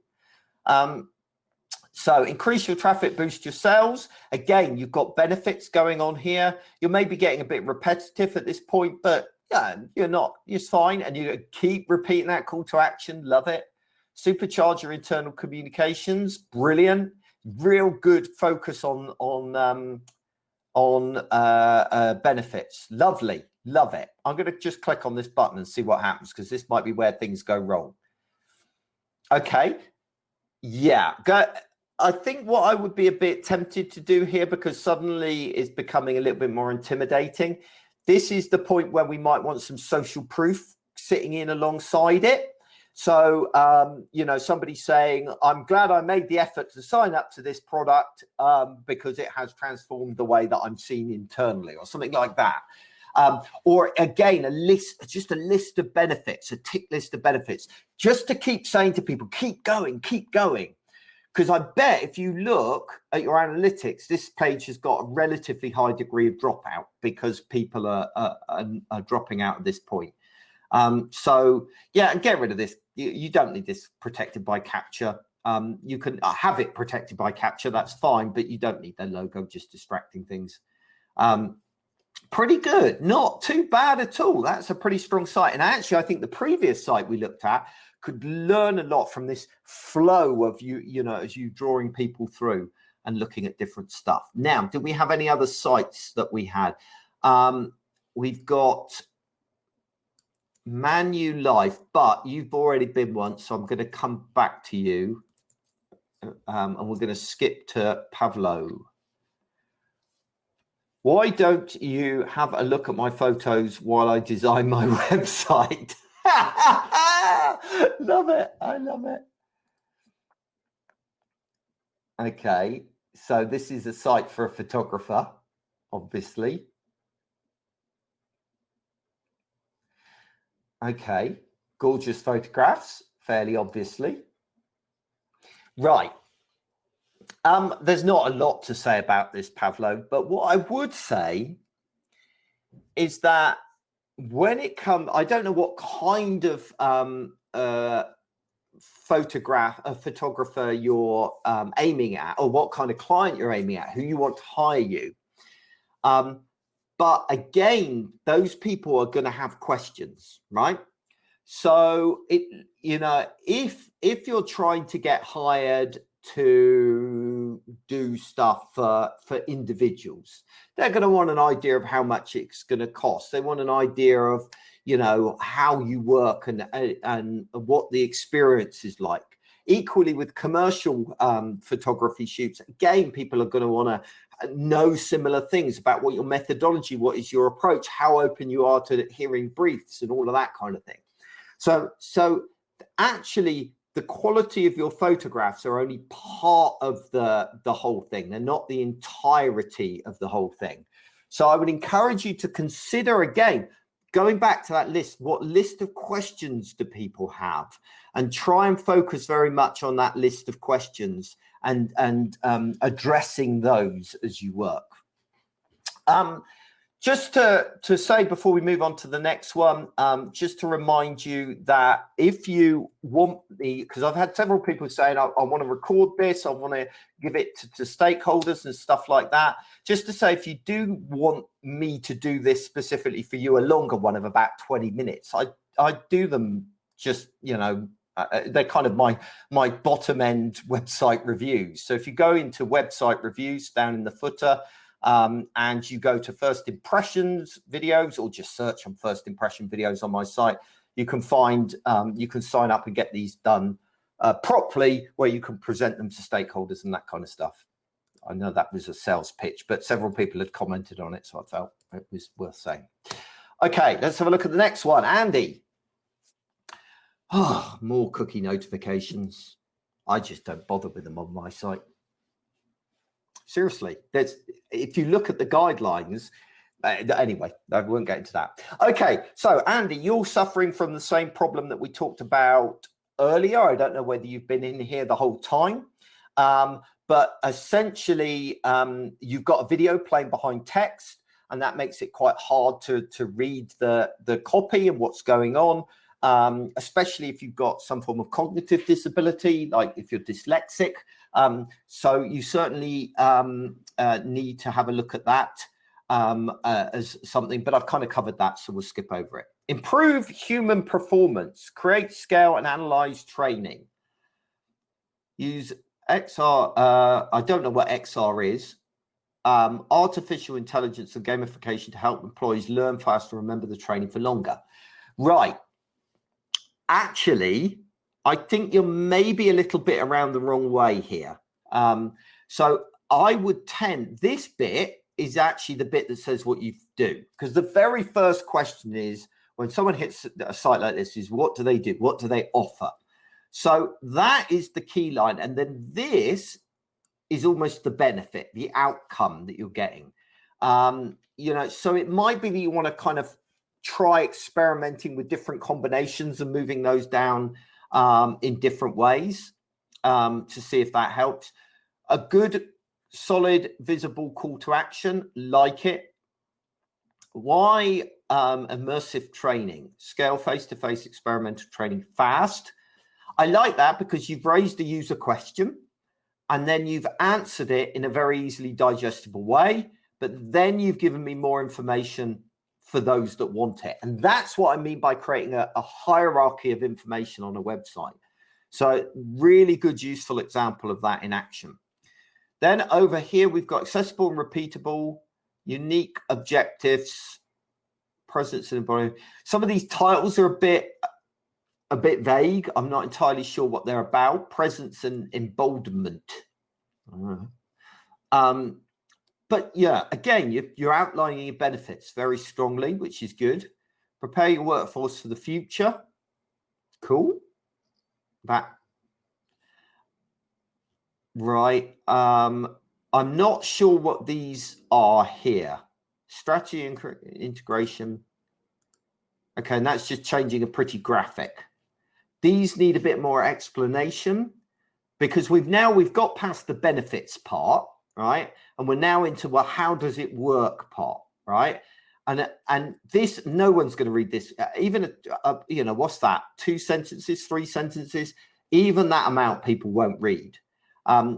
So increase your traffic, boost your sales. Again, you've got benefits going on here. You're maybe getting a bit repetitive at this point, but yeah, you're not, it's fine. And you keep repeating that call to action. Love it. Supercharge your internal communications. Brilliant. Real good focus on benefits. Lovely. Love it. I'm going to just click on this button and see what happens because this might be where things go wrong. Okay. Yeah. I think what I would be a bit tempted to do here, because suddenly it's becoming a little bit more intimidating. This is the point where we might want some social proof sitting in alongside it. So, you know, somebody saying, I'm glad I made the effort to sign up to this product because it has transformed the way that I'm seen internally, or something like that. Or again, a list, just a list of benefits, a tick list of benefits, just to keep saying to people, keep going, keep going. Because I bet if you look at your analytics, this page has got a relatively high degree of dropout because people are dropping out at this point. So yeah, and get rid of this. You don't need this protected by capture. You can have it protected by capture, that's fine, but you don't need the logo just distracting things. Pretty good, not too bad at all. That's a pretty strong site. And actually, I think the previous site we looked at could learn a lot from this flow of you know, as you drawing people through and looking at different stuff. Now, did we have any other sites that we had? We've got Manu Life, but you've already been once, so I'm going to come back to you, and we're going to skip to Pavlo. Why don't you have a look at my photos while I design my website? Love it. I love it. Okay, so this is a site for a photographer, obviously. Okay, gorgeous photographs, fairly obviously. Right. There's not a lot to say about this, Pavlo, but what I would say is that when it comes, I don't know what kind of photographer you're aiming at, or what kind of client you're aiming at, who you want to hire you. But again, those people are going to have questions, right? So you know, if you're trying to get hired to do stuff for individuals, they're going to want an idea of how much it's going to cost. They want an idea of, you know, how you work and what the experience is like. Equally with commercial photography shoots, again, people are going to want to know similar things about what your methodology, what is your approach, how open you are to hearing briefs and all of that kind of thing. So actually, the quality of your photographs are only part of the whole thing. They're not the entirety of the whole thing. So I would encourage you to consider, again, going back to that list, what list of questions do people have? And try and focus very much on that list of questions and addressing those as you work. Just to say before we move on to the next one, just to remind you that if you want me, because I've had several people saying, I want to record this, I want to give it to stakeholders and stuff like that. Just to say, if you do want me to do this specifically for you, a longer one of about 20 minutes, I do them just, you know, they're kind of my bottom end website reviews. So if you go into website reviews down in the footer, and you go to first impressions videos, or just search on first impression videos on my site, you can find, you can sign up and get these done properly, where you can present them to stakeholders and that kind of stuff. I know that was a sales pitch, but several people had commented on it, so I felt it was worth saying. Okay, let's have a look at the next one. Andy. Oh, more cookie notifications. I just don't bother with them on my site. Seriously, if you look at the guidelines, anyway, I won't get into that. Okay, so Andy, you're suffering from the same problem that we talked about earlier. I don't know whether you've been in here the whole time, but essentially you've got a video playing behind text, and that makes it quite hard to read the copy and what's going on, especially if you've got some form of cognitive disability, like if you're dyslexic. So you certainly need to have a look at that as something, but I've kind of covered that, so we'll skip over it. Improve human performance, create, scale, and analyze training. Use XR, I don't know what XR is. Artificial intelligence and gamification to help employees learn faster and remember the training for longer. Right. Actually, I think you're maybe a little bit around the wrong way here. So I would tend, this bit is actually the bit that says what you do, because the very first question is, when someone hits a site like this, is what do they do? What do they offer? So that is the key line. And then this is almost the benefit, the outcome that you're getting. You know, so it might be that you want to kind of try experimenting with different combinations and moving those down in different ways to see if that helps. A good, solid, visible call to action, like it. Why immersive training? Scale face-to-face experimental training fast. I like that because you've raised a user question and then you've answered it in a very easily digestible way. but then you've given me more information for those that want it. And that's what I mean by creating a hierarchy of information on a website. So really good, useful example of that in action. Then over here, we've got accessible and repeatable, unique objectives, presence and embodiment. Some of these titles are a bit vague. I'm not entirely sure what they're about. Presence and emboldenment. But yeah, again, you're outlining your benefits very strongly, which is good. Prepare your workforce for the future. Cool. That right. I'm not sure what these are here. Strategy and integration. Okay, and that's just changing a pretty graphic. These need a bit more explanation because we've got past the benefits part, right? And we're now into, well, how does it work part, right? And this, no one's going to read this. Even, you know, what's that? 2 sentences, 3 sentences, even that amount people won't read.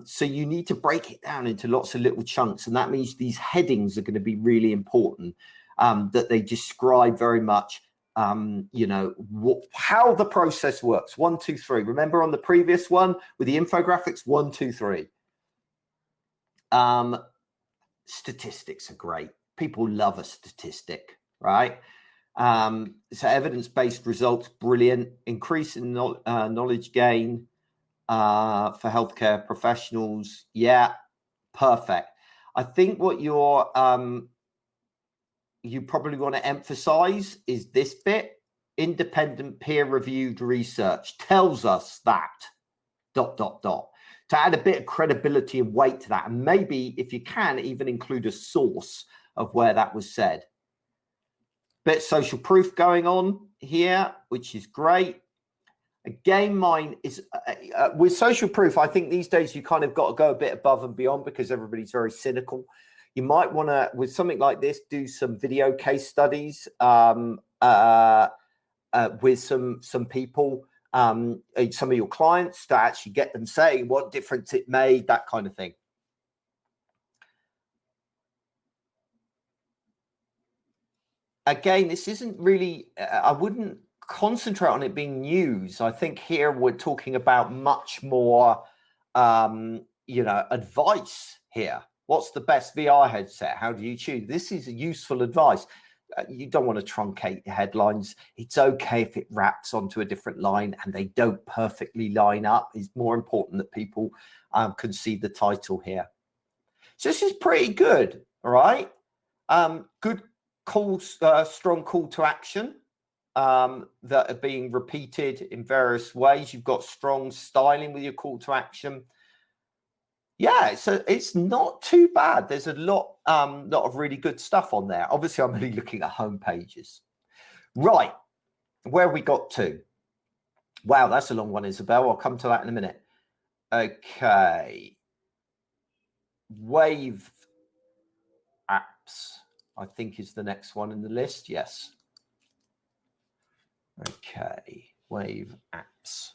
So you need to break it down into lots of little chunks. And that means these headings are going to be really important, that they describe very much, you know, how the process works. 1, 2, 3. Remember on the previous one with the infographics, 1, 2, 3. Statistics are great. People love a statistic, right? So evidence-based results, brilliant. Increase in knowledge gain for healthcare professionals. Yeah, perfect. I think what you probably want to emphasize is this bit. Independent peer-reviewed research tells us that ... to add a bit of credibility and weight to that, and maybe if you can even include a source of where that was said. Bit of social proof going on here, which is great. Again, mine is with social proof. I think these days you kind of got to go a bit above and beyond because everybody's very cynical. You might want to, with something like this, do some video case studies with some people, some of your clients, to actually get them saying what difference it made, that kind of thing. Again, this isn't really, I wouldn't concentrate on it being news. I think here we're talking about much more, you know, advice here. What's the best VR headset? How do you choose? This is useful advice. You don't want to truncate your headlines. It's okay if it wraps onto a different line and they don't perfectly line up. It's more important that people can see the title here. So this is pretty good, all right? Good calls, strong call to action that are being repeated in various ways. You've got strong styling with your call to action. Yeah, so it's not too bad. There's a lot of really good stuff on there. Obviously, I'm only looking at home pages. Right, where we got to? Wow, that's a long one, Isabel. I'll come to that in a minute. Okay. Wave apps, I think, is the next one in the list. Yes. Okay, Wave apps.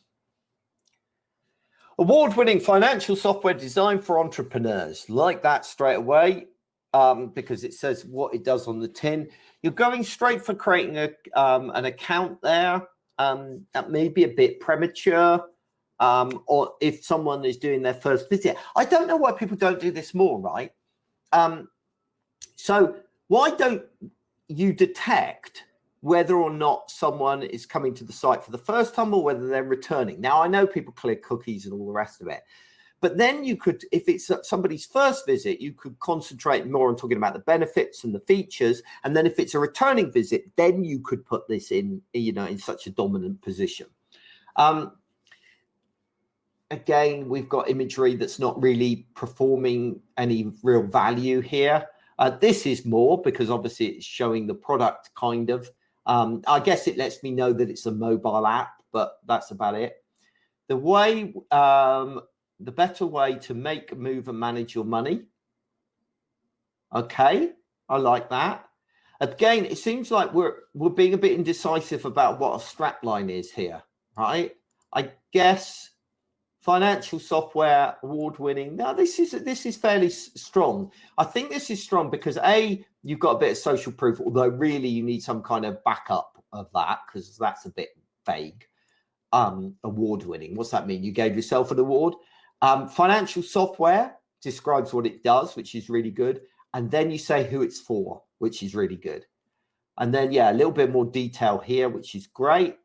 Award-winning financial software designed for entrepreneurs. Like that straight away, because it says what it does on the tin. You're going straight for creating an account there. That may be a bit premature, or if someone is doing their first visit. I don't know why people don't do this more, right? So why don't you detect whether or not someone is coming to the site for the first time or whether they're returning? Now, I know people clear cookies and all the rest of it, but then you could, if it's somebody's first visit, you could concentrate more on talking about the benefits and the features. And then if it's a returning visit, then you could put this in, you know, in such a dominant position. Again, we've got imagery that's not really performing any real value here. This is more because obviously it's showing the product kind of. I guess it lets me know that it's a mobile app, but that's about it. The way, the better way to make, move, and manage your money. Okay, I like that. Again, it seems like we're being a bit indecisive about what a strapline is here, right? I guess Financial software, award-winning. Now, this is fairly strong. I think this is strong because you've got a bit of social proof, although really you need some kind of backup of that because that's a bit vague. Award-winning. What's that mean? You gave yourself an award. Financial software describes what it does, which is really good. And then you say who it's for, which is really good. And then, yeah, a little bit more detail here, which is great.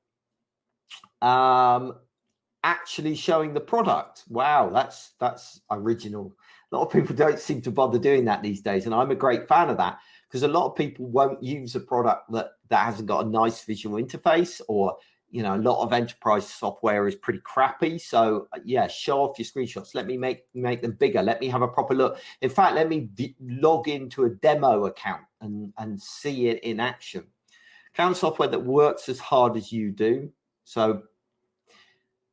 Actually showing the product. Wow, that's original. A lot of people don't seem to bother doing that these days, and I'm a great fan of that because a lot of people won't use a product that hasn't got a nice visual interface, or a lot of enterprise software is pretty crappy. So yeah, show off your screenshots. Let me make them bigger. Let me have a proper look. In fact, let me log into a demo account and see it in action. Account software that works as hard as you do. So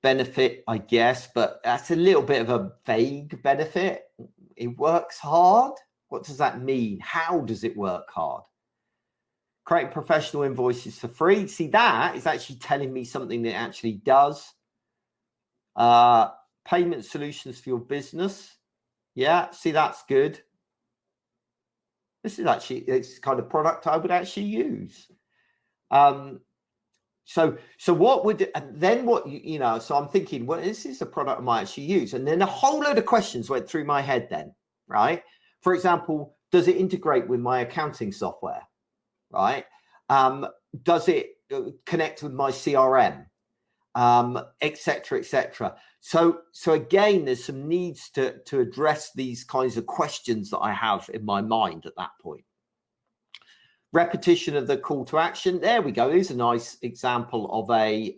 benefit, I guess, but that's a little bit of a vague benefit. It works hard. What does that mean? How does it work hard? Creating professional invoices for free. See, that is actually telling me something that it actually does. Payment solutions for your business. Yeah, see, that's good. This is actually, it's kind of product I would actually use. So what would, and then what, so I'm thinking, well, this is a product I might actually use. And then a whole load of questions went through my head then, right? For example, does it integrate with my accounting software, right? Does it connect with my CRM, et cetera, et cetera. So again, there's some needs to address these kinds of questions that I have in my mind at that point. Repetition of the call to action. There we go. Here's a nice example of a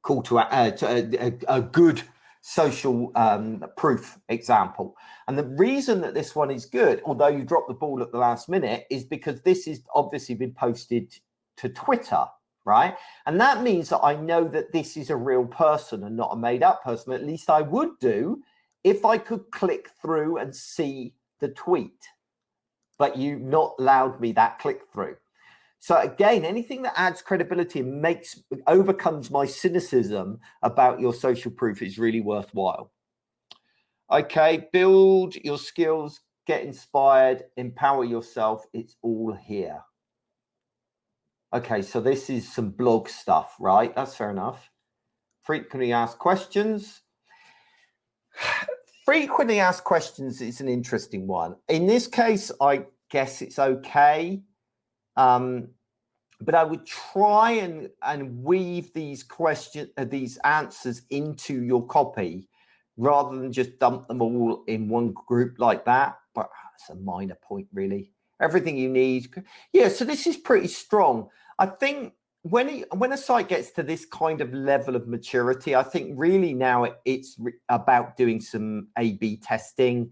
call to a good social proof example. And the reason that this one is good, although you dropped the ball at the last minute, is because this is obviously been posted to Twitter, right? And that means that I know that this is a real person and not a made up person. At least I would do if I could click through and see the tweet, but you not allowed me that click through. So again, anything that adds credibility and overcomes my cynicism about your social proof is really worthwhile. Okay, build your skills, get inspired, empower yourself. It's all here. Okay, so this is some blog stuff, right? That's fair enough. Frequently asked questions. Frequently asked questions is an interesting one. In this case, I guess it's okay. But I would try and weave these these answers into your copy rather than just dump them all in one group like that. But it's a minor point, really. Everything you need. Yeah, so this is pretty strong. I think when a site gets to this kind of level of maturity, I think really now it's about doing some A/B testing.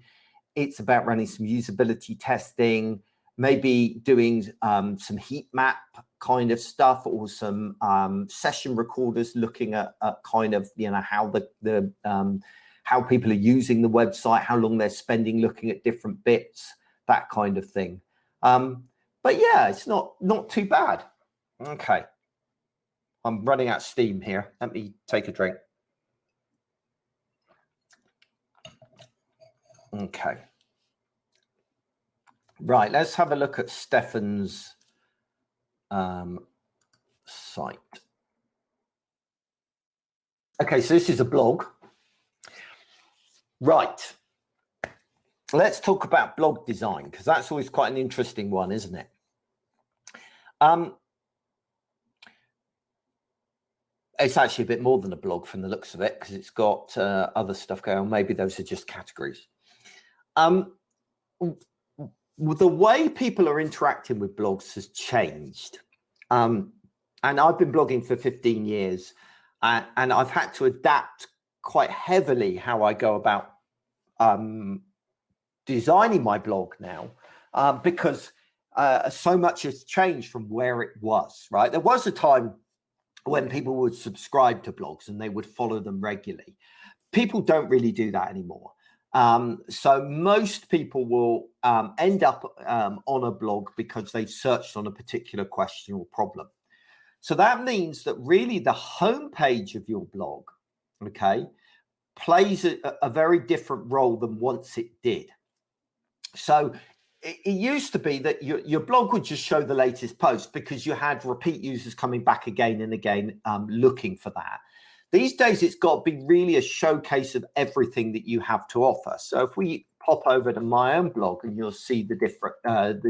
It's about running some usability testing, maybe doing some heat map kind of stuff, or some session recorders looking at kind of how how people are using the website, how long they're spending looking at different bits, that kind of thing. But yeah, it's not too bad. Okay. I'm running out of steam here. Let me take a drink. Okay. Right, let's have a look at Stefan's site. Okay, so this is a blog. Right. Let's talk about blog design, because that's always quite an interesting one, isn't it? It's actually a bit more than a blog from the looks of it, because it's got other stuff going on. Maybe those are just categories. The way people are interacting with blogs has changed. And I've been blogging for 15 years, and I've had to adapt quite heavily how I go about designing my blog now, because so much has changed from where it was, right? There was a time when people would subscribe to blogs and they would follow them regularly. People don't really do that anymore. So most people will end up on a blog because they've searched on a particular question or problem. So that means that really the homepage of your blog, okay, plays a very different role than once it did. So it used to be that your blog would just show the latest post because you had repeat users coming back again and again looking for that. These days, it's got to be really a showcase of everything that you have to offer. So if we pop over to my own blog, and you'll see the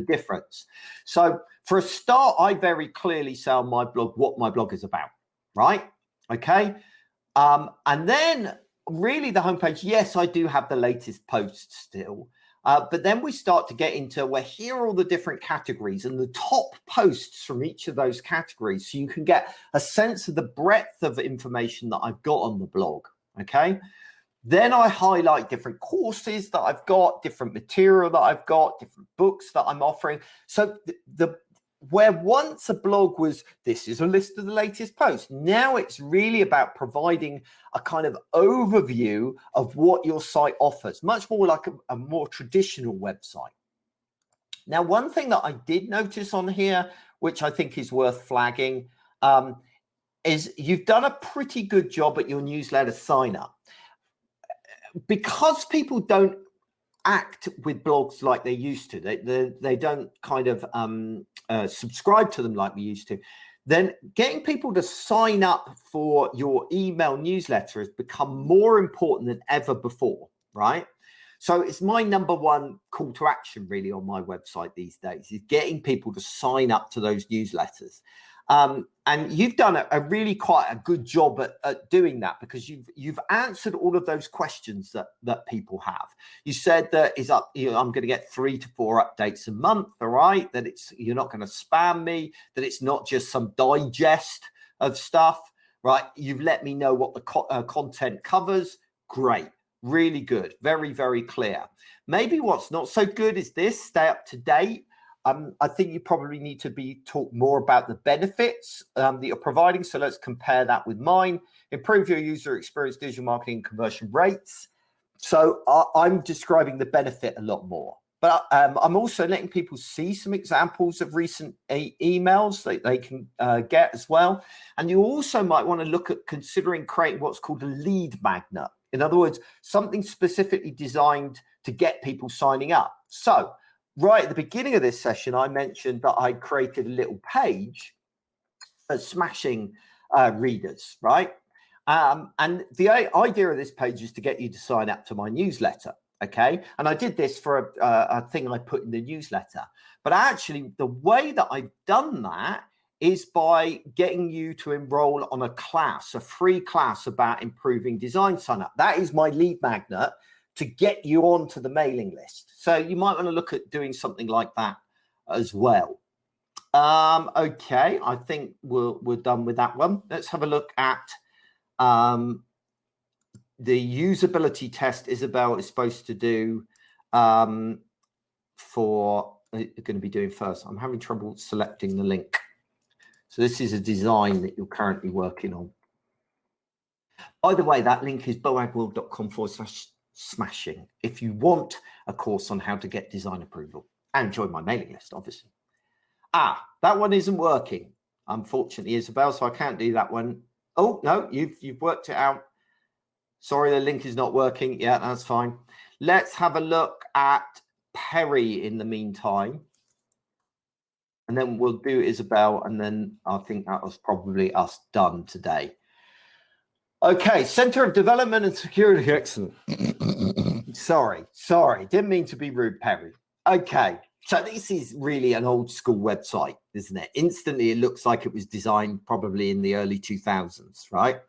difference. So for a start, I very clearly say on my blog what my blog is about, right? Okay. And then really the homepage, yes, I do have the latest posts still. But then we start to get into where here are all the different categories and the top posts from each of those categories. So you can get a sense of the breadth of information that I've got on the blog. Okay. Then I highlight different courses that I've got, different material that I've got, different books that I'm offering. So where once a blog was, this is a list of the latest posts. Now it's really about providing a kind of overview of what your site offers, much more like a more traditional website. Now, one thing that I did notice on here, which I think is worth flagging, is you've done a pretty good job at your newsletter sign up. Because people don't act with blogs like they used to, they don't kind of subscribe to them like we used to, then getting people to sign up for your email newsletter has become more important than ever before, right? So it's my #1 call to action really on my website these days, is getting people to sign up to those newsletters. And you've done a really quite a good job at doing that, because you've answered all of those questions that people have. You said that I'm going to get 3 to 4 updates a month, all right? That you're not going to spam me, that it's not just some digest of stuff, right? You've let me know what the content covers. Great, really good, very, very clear. Maybe what's not so good is this: stay up to date. I think you probably need to talk more about the benefits that you're providing. So let's compare that with mine. Improve your user experience, digital marketing, conversion rates. So I'm describing the benefit a lot more. But I'm also letting people see some examples of recent emails that they can get as well. And you also might want to look at considering creating what's called a lead magnet. In other words, something specifically designed to get people signing up. So right at the beginning of this session, I mentioned that I created a little page for Smashing readers, right? And the idea of this page is to get you to sign up to my newsletter, okay? And I did this for a thing I put in the newsletter. But actually, the way that I've done that is by getting you to enroll on a class, a free class about improving design sign up. That is my lead magnet to get you onto the mailing list. So you might want to look at doing something like that as well. Okay, I think we're done with that one. Let's have a look at the usability test Isabel is supposed to do going to be doing first. I'm having trouble selecting the link. So this is a design that you're currently working on. By the way, that link is boagworld.com/smashing if you want a course on how to get design approval and join my mailing list, obviously. That one isn't working, unfortunately, Isabel, so I can't do that one. Oh, no, you've worked it out. Sorry, the link is not working. Yeah, that's fine. Let's have a look at Perry in the meantime. And then we'll do Isabel, and then I think that was probably us done today. Okay, Center of Development and Security. Excellent. Sorry, didn't mean to be rude, Perry. Okay, so this is really an old school website, isn't it? Instantly, it looks like it was designed probably in the early 2000s, right?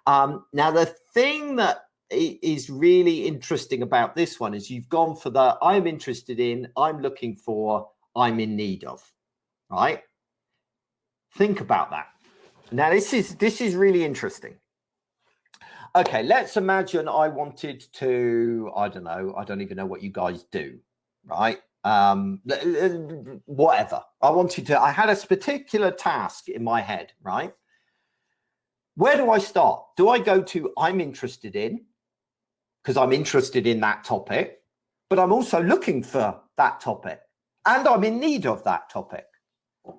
Now, the thing that is really interesting about this one is you've gone for the I'm interested in, I'm looking for, I'm in need of, right? Think about that. Now, this is really interesting. Okay, let's imagine I wanted to, I don't know, I don't even know what you guys do, right? Whatever. I had a particular task in my head, right? Where do I start? Do I go to I'm interested in, because I'm interested in that topic, but I'm also looking for that topic and I'm in need of that topic?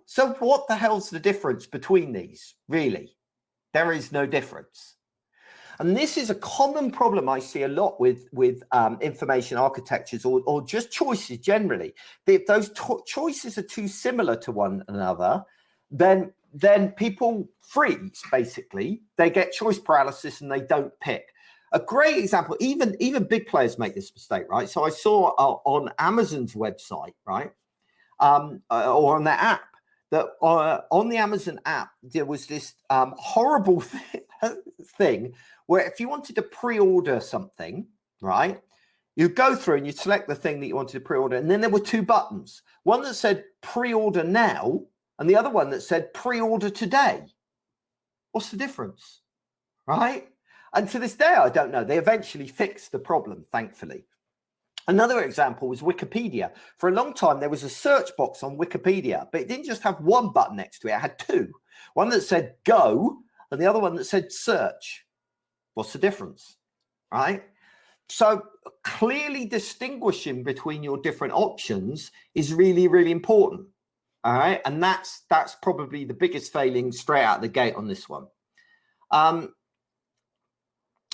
So what the hell's the difference between these? Really, there is no difference. And this is a common problem I see a lot with information architectures or just choices generally. If those choices are too similar to one another, then people freeze, basically. They get choice paralysis and they don't pick. A great example, even big players make this mistake, right? So I saw on Amazon's website, right, or on their app, that on the Amazon app, there was this horrible thing where if you wanted to pre-order something, right, you go through and you select the thing that you wanted to pre-order, and then there were two buttons, one that said pre-order now and the other one that said pre-order today. What's the difference, right? And to this day, I don't know. They eventually fixed the problem, thankfully. Another example was Wikipedia. For a long time, there was a search box on Wikipedia, but it didn't just have one button next to it. It had two. One that said go and the other one that said search. What's the difference, right? So clearly distinguishing between your different options is really, really important, all right? And that's probably the biggest failing straight out of the gate on this one.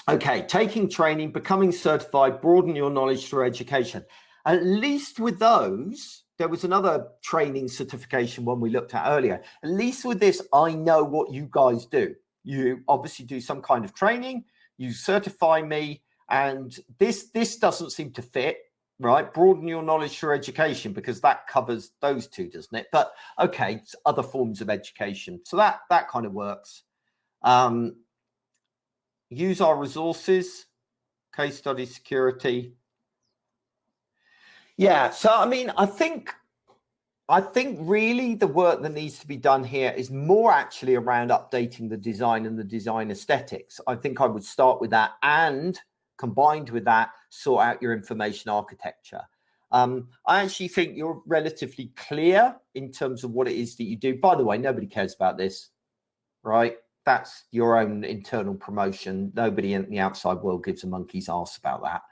Okay, taking training, becoming certified, broaden your knowledge through education. At least with those, there was another training certification one we looked at earlier. At least with this, I know what you guys do. You obviously do some kind of training, you certify me, and this doesn't seem to fit, right? Broaden your knowledge through education, because that covers those two, doesn't it? But okay, it's other forms of education. So that kind of works. Use our resources, case study security. Yeah, so I mean, I think really the work that needs to be done here is more actually around updating the design and the design aesthetics. I think I would start with that, and combined with that, sort out your information architecture. I actually think you're relatively clear in terms of what it is that you do. By the way, nobody cares about this, right? That's your own internal promotion. Nobody in the outside world gives a monkey's arse about that.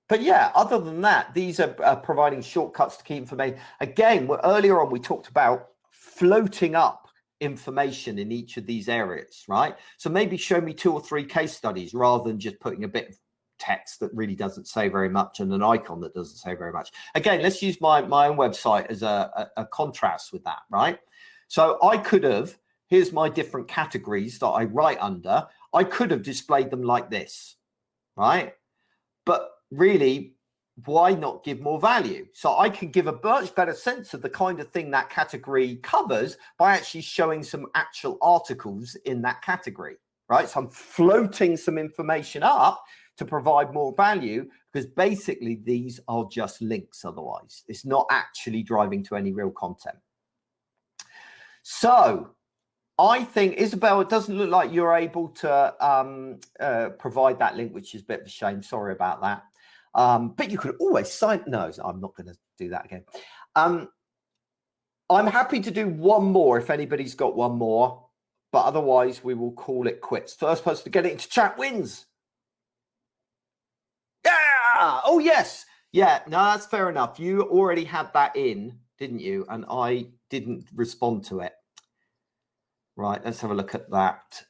But yeah, other than that, these are providing shortcuts to key information. Again, earlier on, we talked about floating up information in each of these areas, right? So maybe show me 2 or 3 case studies rather than just putting a bit of text that really doesn't say very much and an icon that doesn't say very much. Again, let's use my own website as a contrast with that, right? So I could have, here's my different categories that I write under. I could have displayed them like this, right? But really, why not give more value? So I can give a much better sense of the kind of thing that category covers by actually showing some actual articles in that category, right? So I'm floating some information up to provide more value, because basically these are just links otherwise. It's not actually driving to any real content. So I think, Isabel, it doesn't look like you're able to provide that link, which is a bit of a shame. Sorry about that. But you could always sign. No, I'm not going to do that again. I'm happy to do one more if anybody's got one more, but otherwise we will call it quits. First person to get it into chat wins. Yeah. Oh, yes. Yeah. No, that's fair enough. You already had that in, didn't you? And I didn't respond to it. Right. Let's have a look at that.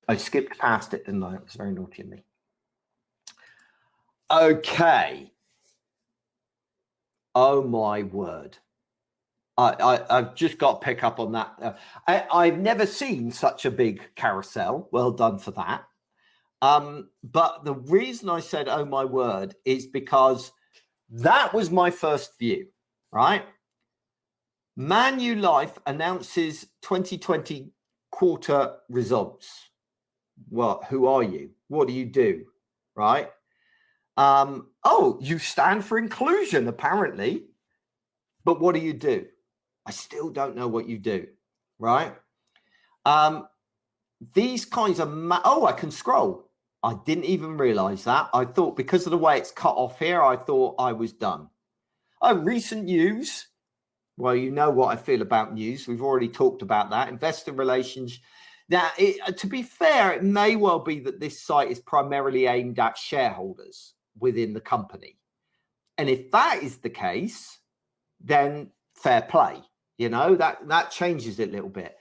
I skipped past it, didn't I? It was very naughty of me. Okay. Oh my word. I've just got to pick up on that. I've never seen such a big carousel. Well done for that. But the reason I said, oh my word, is because that was my first view, right? Manulife announces 2020 quarter results. Well, who are you? What do you do? Right? Oh, you stand for inclusion, apparently. But what do you do? I still don't know what you do. Right? These kinds of, oh, I can scroll. I didn't even realize that. I thought because of the way it's cut off here, I thought I was done. Oh, recent news. Well, you know what I feel about news. We've already talked about that. Investor relations. Now, to be fair, it may well be that this site is primarily aimed at shareholders within the company. And if that is the case, then fair play, you know, that changes it a little bit.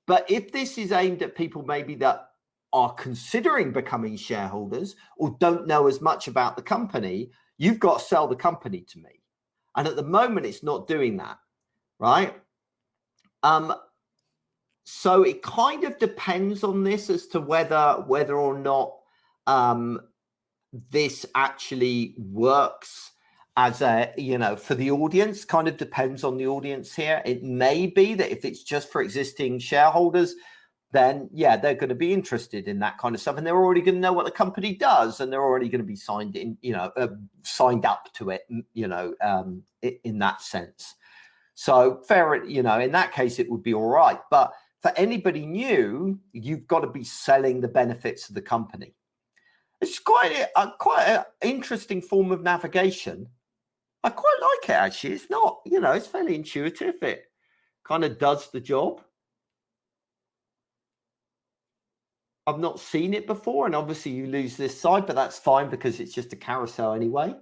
But if this is aimed at people maybe that are considering becoming shareholders or don't know as much about the company, you've got to sell the company to me. And at the moment, it's not doing that, right? So it kind of depends on this as to whether or not this actually works as a, you know, for the audience. Kind of depends on the audience here. It may be that if it's just for existing shareholders, then yeah, they're going to be interested in that kind of stuff, and they're already going to know what the company does, and they're already going to be signed in, you know, signed up to it, you know, in that sense. So fair, you know, in that case, it would be all right. But for anybody new, you've got to be selling the benefits of the company. It's quite an interesting form of navigation. I quite like it, actually. It's not, you know, it's fairly intuitive. It kind of does the job. I've not seen it before, and obviously you lose this side, but that's fine because it's just a carousel anyway.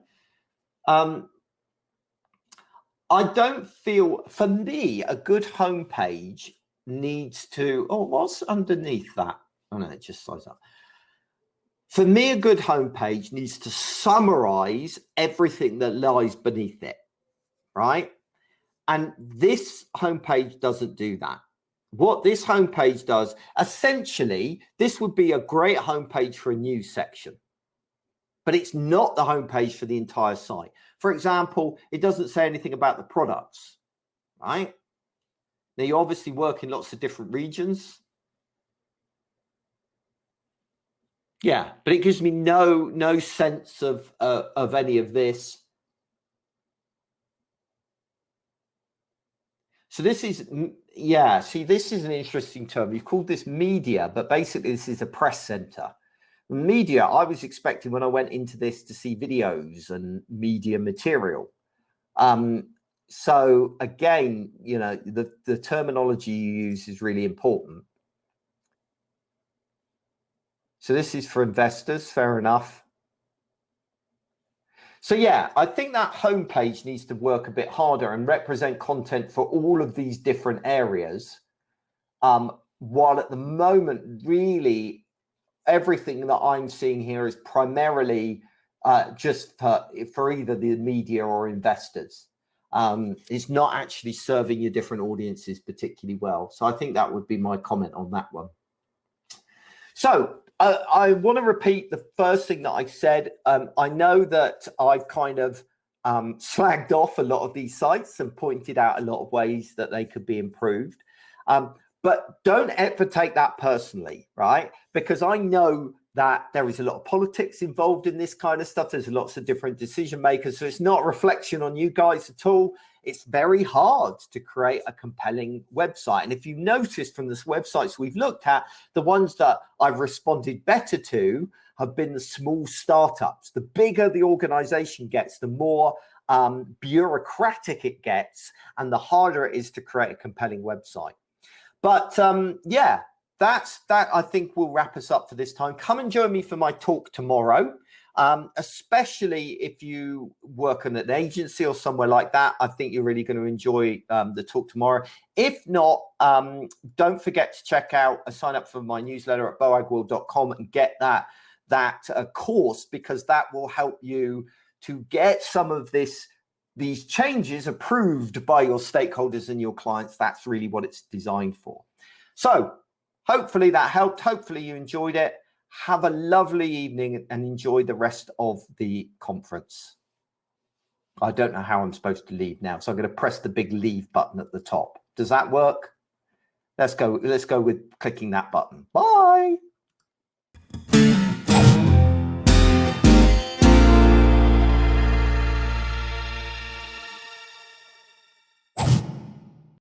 I don't feel, for me, a good homepage needs to, oh, what's underneath that? Oh no, it just slides up. For me, a good homepage needs to summarize everything that lies beneath it, right? And this homepage doesn't do that. What this homepage does, essentially, this would be a great homepage for a news section, but it's not the homepage for the entire site. For example, it doesn't say anything about the products, right? Now, you obviously work in lots of different regions. Yeah, but it gives me no sense of any of this. So this is, yeah, see, this is an interesting term. You've called this media, but basically this is a press center. Media, I was expecting when I went into this to see videos and media material. So again, you know, the terminology you use is really important. So this is for investors, fair enough. So yeah, I think that homepage needs to work a bit harder and represent content for all of these different areas. While at the moment, really, everything that I'm seeing here is primarily just for either the media or investors. It's not actually serving your different audiences particularly well. So I think that would be my comment on that one. So I want to repeat the first thing that I said. I know that I've kind of slagged off a lot of these sites and pointed out a lot of ways that they could be improved. But don't ever take that personally, right? Because I know that there is a lot of politics involved in this kind of stuff. There's lots of different decision makers. So it's not a reflection on you guys at all. It's very hard to create a compelling website. And if you notice from the websites we've looked at, the ones that I've responded better to have been the small startups. The bigger the organization gets, the more bureaucratic it gets, and the harder it is to create a compelling website. But yeah, that I think will wrap us up for this time. Come and join me for my talk tomorrow, especially if you work in an agency or somewhere like that. I think you're really going to enjoy the talk tomorrow. If not, don't forget to check out, sign up for my newsletter at boagworld.com and get that course, because that will help you to get some of these changes approved by your stakeholders and your clients. That's really what it's designed for. So hopefully that helped. Hopefully you enjoyed it. Have a lovely evening and enjoy the rest of the conference. I don't know how I'm supposed to leave now, so I'm going to press the big leave button at the top. Does that work? Let's go with clicking that button. Bye.